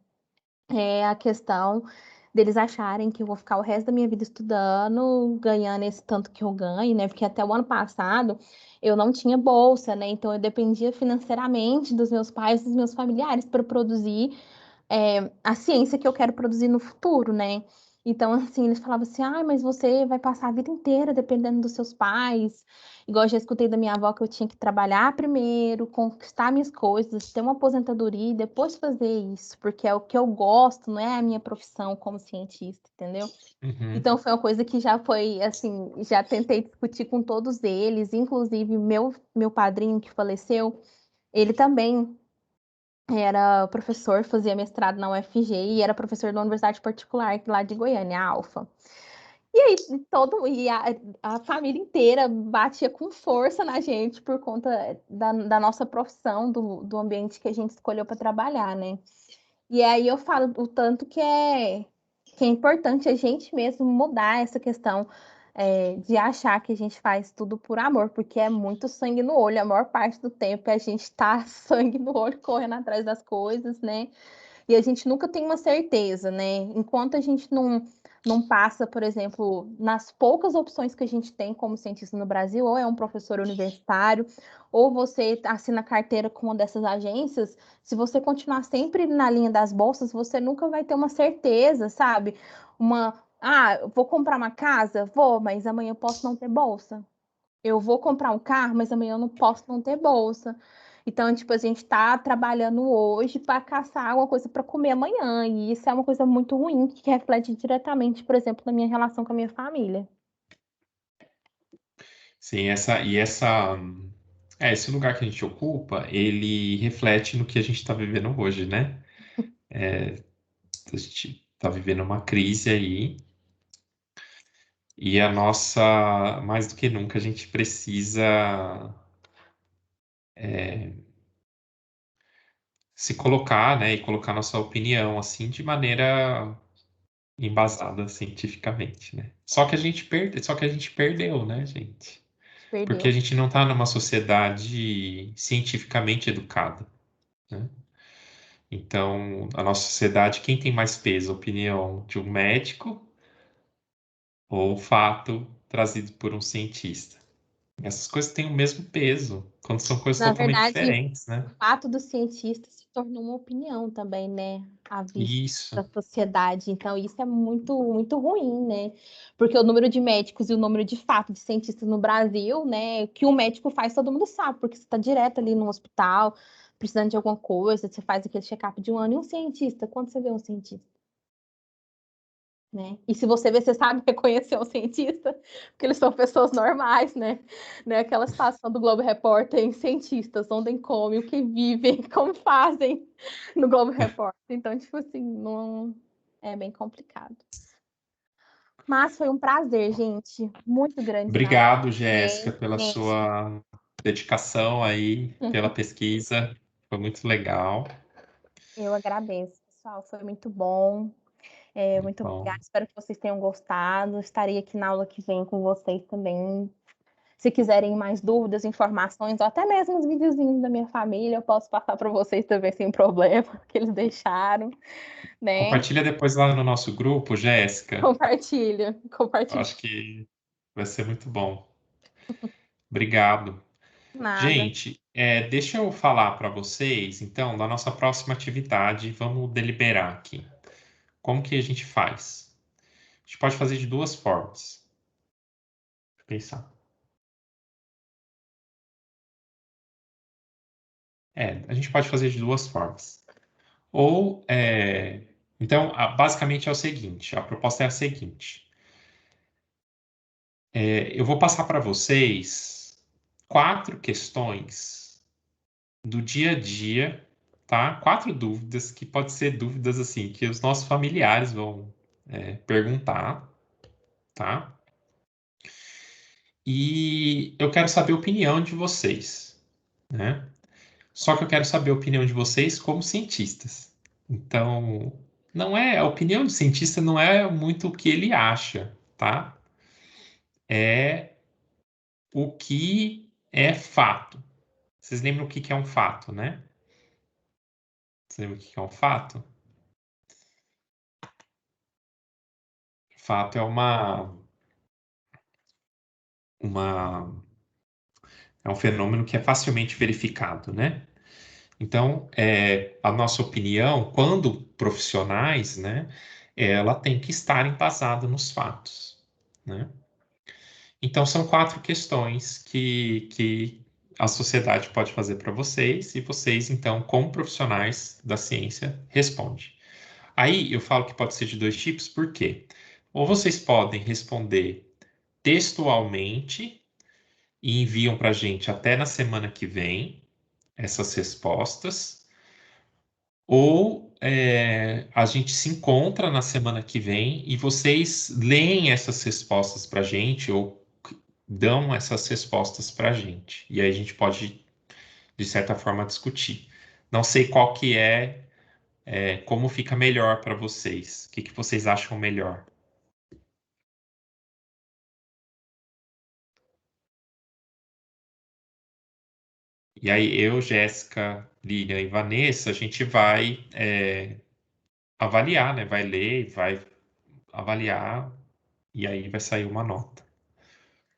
é a questão deles acharem que eu vou ficar o resto da minha vida estudando, ganhando esse tanto que eu ganho, né? Porque até o ano passado eu não tinha bolsa, né? Então eu dependia financeiramente dos meus pais, dos meus familiares para produzir a ciência que eu quero produzir no futuro, né? Então, assim, eles falavam assim, mas você vai passar a vida inteira dependendo dos seus pais. Igual eu já escutei da minha avó que eu tinha que trabalhar primeiro, conquistar minhas coisas, ter uma aposentadoria e depois fazer isso, porque é o que eu gosto, não é a minha profissão como cientista, entendeu? Uhum. Então foi uma coisa que já foi, assim, já tentei discutir com todos eles, inclusive meu padrinho que faleceu, ele também era professor, fazia mestrado na UFG e era professor da universidade particular lá de Goiânia, a Alfa. E aí a família inteira batia com força na gente por conta da nossa profissão, do ambiente que a gente escolheu para trabalhar, né? E aí eu falo o tanto que é importante a gente mesmo mudar essa questão de achar que a gente faz tudo por amor, porque é muito sangue no olho, a maior parte do tempo a gente tá sangue no olho correndo atrás das coisas, né? E a gente nunca tem uma certeza, né? Enquanto a gente não passa, por exemplo, nas poucas opções que a gente tem como cientista no Brasil, ou é um professor universitário, ou você assina carteira com uma dessas agências, se você continuar sempre na linha das bolsas, você nunca vai ter uma certeza, sabe? Eu vou comprar uma casa? Vou, mas amanhã eu posso não ter bolsa. Eu vou comprar um carro, mas amanhã eu não posso não ter bolsa. Então, tipo, a gente tá trabalhando hoje para caçar alguma coisa para comer amanhã. E isso é uma coisa muito ruim, que reflete diretamente, por exemplo, na minha relação com a minha família. Sim, esse lugar que a gente ocupa, ele reflete no que a gente está vivendo hoje, né? A gente está vivendo uma crise aí e mais do que nunca, a gente precisa se colocar, né, e colocar nossa opinião, assim, de maneira embasada cientificamente, né? Só que a gente perdeu, né, gente? Porque a Perdeu. gente não está numa sociedade cientificamente educada, né? Então, a nossa sociedade, quem tem mais peso? A opinião de um médico ou o fato trazido por um cientista? Essas coisas têm o mesmo peso, quando são coisas Na totalmente verdade, diferentes, né? o fato do cientista se tornou uma opinião também, né? À vista Isso. da sociedade. Então, isso é muito, muito ruim, né? Porque o número de médicos e o número de fato de cientistas no Brasil, né? O que um médico faz, todo mundo sabe, porque você está direto ali no hospital, precisando de alguma coisa, você faz aquele check-up de um ano. E um cientista? Quando você vê um cientista? Né? E se você vê, você sabe reconhecer um cientista, porque eles são pessoas normais, né? Não é aquela situação do Globo Repórter em cientistas, onde comem, o que vivem, como fazem no Globo Repórter. Então, tipo assim, não é bem complicado. Mas foi um prazer, gente, muito grande na Obrigado, Jéssica, pela gente. sua dedicação aí, pela pesquisa. Foi muito legal. Eu agradeço, pessoal, foi muito bom. Muito Bom, obrigada, espero que vocês tenham gostado. Estarei aqui na aula que vem com vocês também. Se quiserem mais dúvidas, informações, ou até mesmo os videozinhos da minha família, eu posso passar para vocês também sem problema, que eles deixaram, né? compartilha depois lá no nosso grupo, Jéssica. Compartilha. Acho que vai ser muito bom. Obrigado. Nada. Gente, deixa eu falar para vocês, então, da nossa próxima atividade. Vamos deliberar aqui. Como que a gente faz? A gente pode fazer de duas formas. Deixa eu pensar. A gente pode fazer de duas formas. Ou, então, basicamente é o seguinte, a proposta é a seguinte. Eu vou passar para vocês 4 questões do dia a dia, tá? 4 dúvidas que pode ser dúvidas assim que os nossos familiares vão perguntar, tá? E eu quero saber a opinião de vocês, né? Só que eu quero saber a opinião de vocês como cientistas. Então, não é a opinião do cientista não é muito o que ele acha, tá? É o que é fato. Vocês lembram o que é um fato, né? Vocês lembram o que é um fato? Fato é é um fenômeno que é facilmente verificado, né? Então, a nossa opinião, quando profissionais, né, ela tem que estar embasada nos fatos, né? Então, são 4 questões que a sociedade pode fazer para vocês e vocês, então, como profissionais da ciência, respondem. Aí, eu falo que pode ser de 2 tipos, por quê? Ou vocês podem responder textualmente e enviam para a gente até na semana que vem essas respostas, ou a gente se encontra na semana que vem e vocês leem essas respostas para a gente ou dão essas respostas para a gente. E aí a gente pode, de certa forma, discutir. Não sei qual que como fica melhor para vocês. O que que vocês acham melhor? E aí eu, Jéssica, Lilian e Vanessa, a gente vai avaliar, né? Vai ler, vai avaliar e aí vai sair uma nota.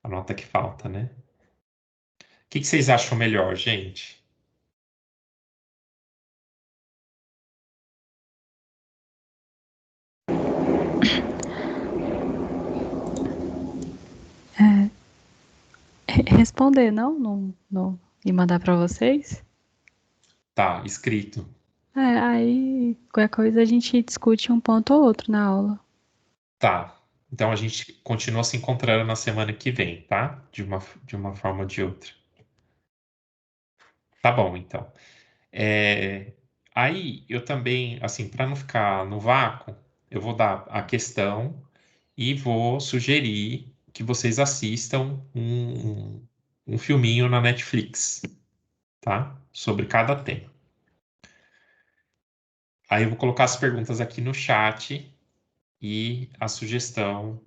A nota que falta, né? O que que vocês acham melhor, gente? Responder, não? Não, e mandar para vocês? Tá, escrito. Aí qualquer coisa a gente discute um ponto ou outro na aula. Tá. Então a gente continua se encontrando na semana que vem, tá? De uma forma ou de outra. Tá bom, então. Aí eu também, assim, para não ficar no vácuo, eu vou dar a questão e vou sugerir que vocês assistam um filminho na Netflix, tá? Sobre cada tema. Aí eu vou colocar as perguntas aqui no chat e a sugestão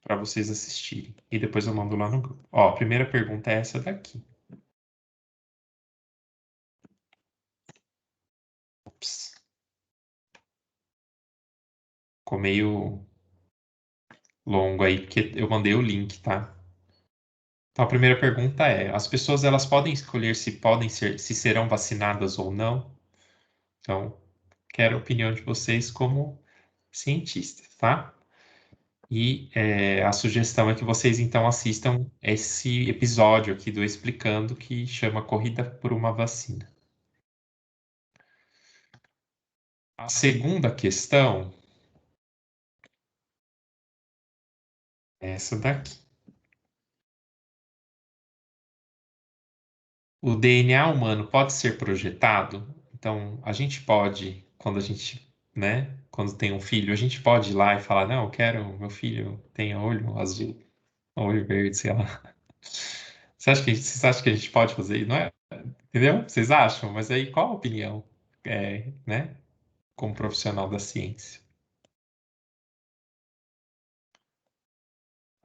para vocês assistirem. E depois eu mando lá no grupo. Ó, a primeira pergunta é essa daqui. Ops. Ficou meio longo aí, porque eu mandei o link, tá? Então, a primeira pergunta é: as pessoas elas podem escolher se serão vacinadas ou não? Então, quero a opinião de vocês como cientistas, tá? E a sugestão é que vocês então assistam esse episódio aqui do Explicando que chama Corrida por uma Vacina. A segunda questão é essa daqui. O DNA humano pode ser projetado? Então, a gente pode, quando a gente, né, quando tem um filho, a gente pode ir lá e falar, não, eu quero meu filho tenha olho azul, olho verde, sei lá. Vocês acham que a gente pode fazer isso? Não é? Entendeu? Vocês acham? Mas aí qual a opinião, né, como profissional da ciência?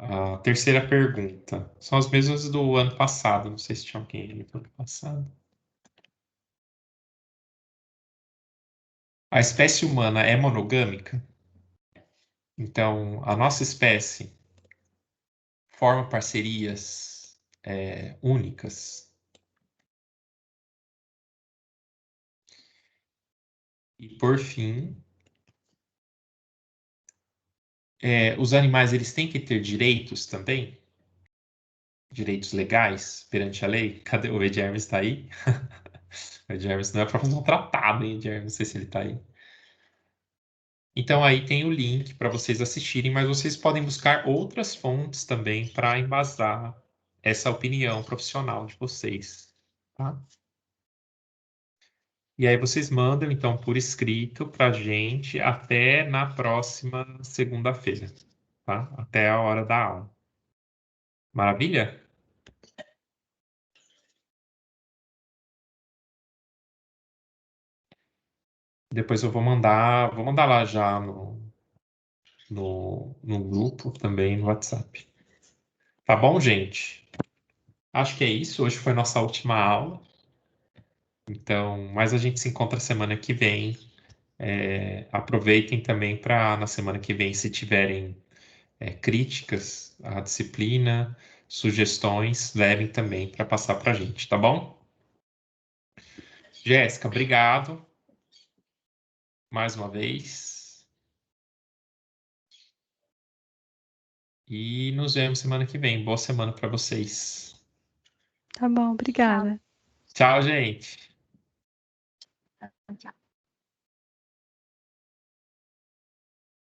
A terceira pergunta. São as mesmas do ano passado. Não sei se tinha alguém ali do ano passado. A espécie humana é monogâmica? Então, a nossa espécie forma parcerias únicas. E, por fim, os animais eles têm que ter direitos também? Direitos legais perante a lei? Cadê o Ed Hermes? Está aí? O Ed Hermes não é para fazer um tratado, hein, Ed Hermes? Não sei se ele está aí. Então aí tem o link para vocês assistirem, mas vocês podem buscar outras fontes também para embasar essa opinião profissional de vocês, tá? E aí vocês mandam então por escrito para a gente até na próxima segunda-feira, tá? Até a hora da aula. Maravilha? Depois eu vou mandar lá já no grupo também no WhatsApp. Tá bom, gente? Acho que é isso. Hoje foi nossa última aula. Então, mas a gente se encontra semana que vem. Aproveitem também para na semana que vem, se tiverem críticas à disciplina, sugestões, levem também para passar para a gente, tá bom? Jéssica, obrigado mais uma vez. E nos vemos semana que vem. Boa semana para vocês. Tá bom, obrigada. Tchau, gente. Tchau.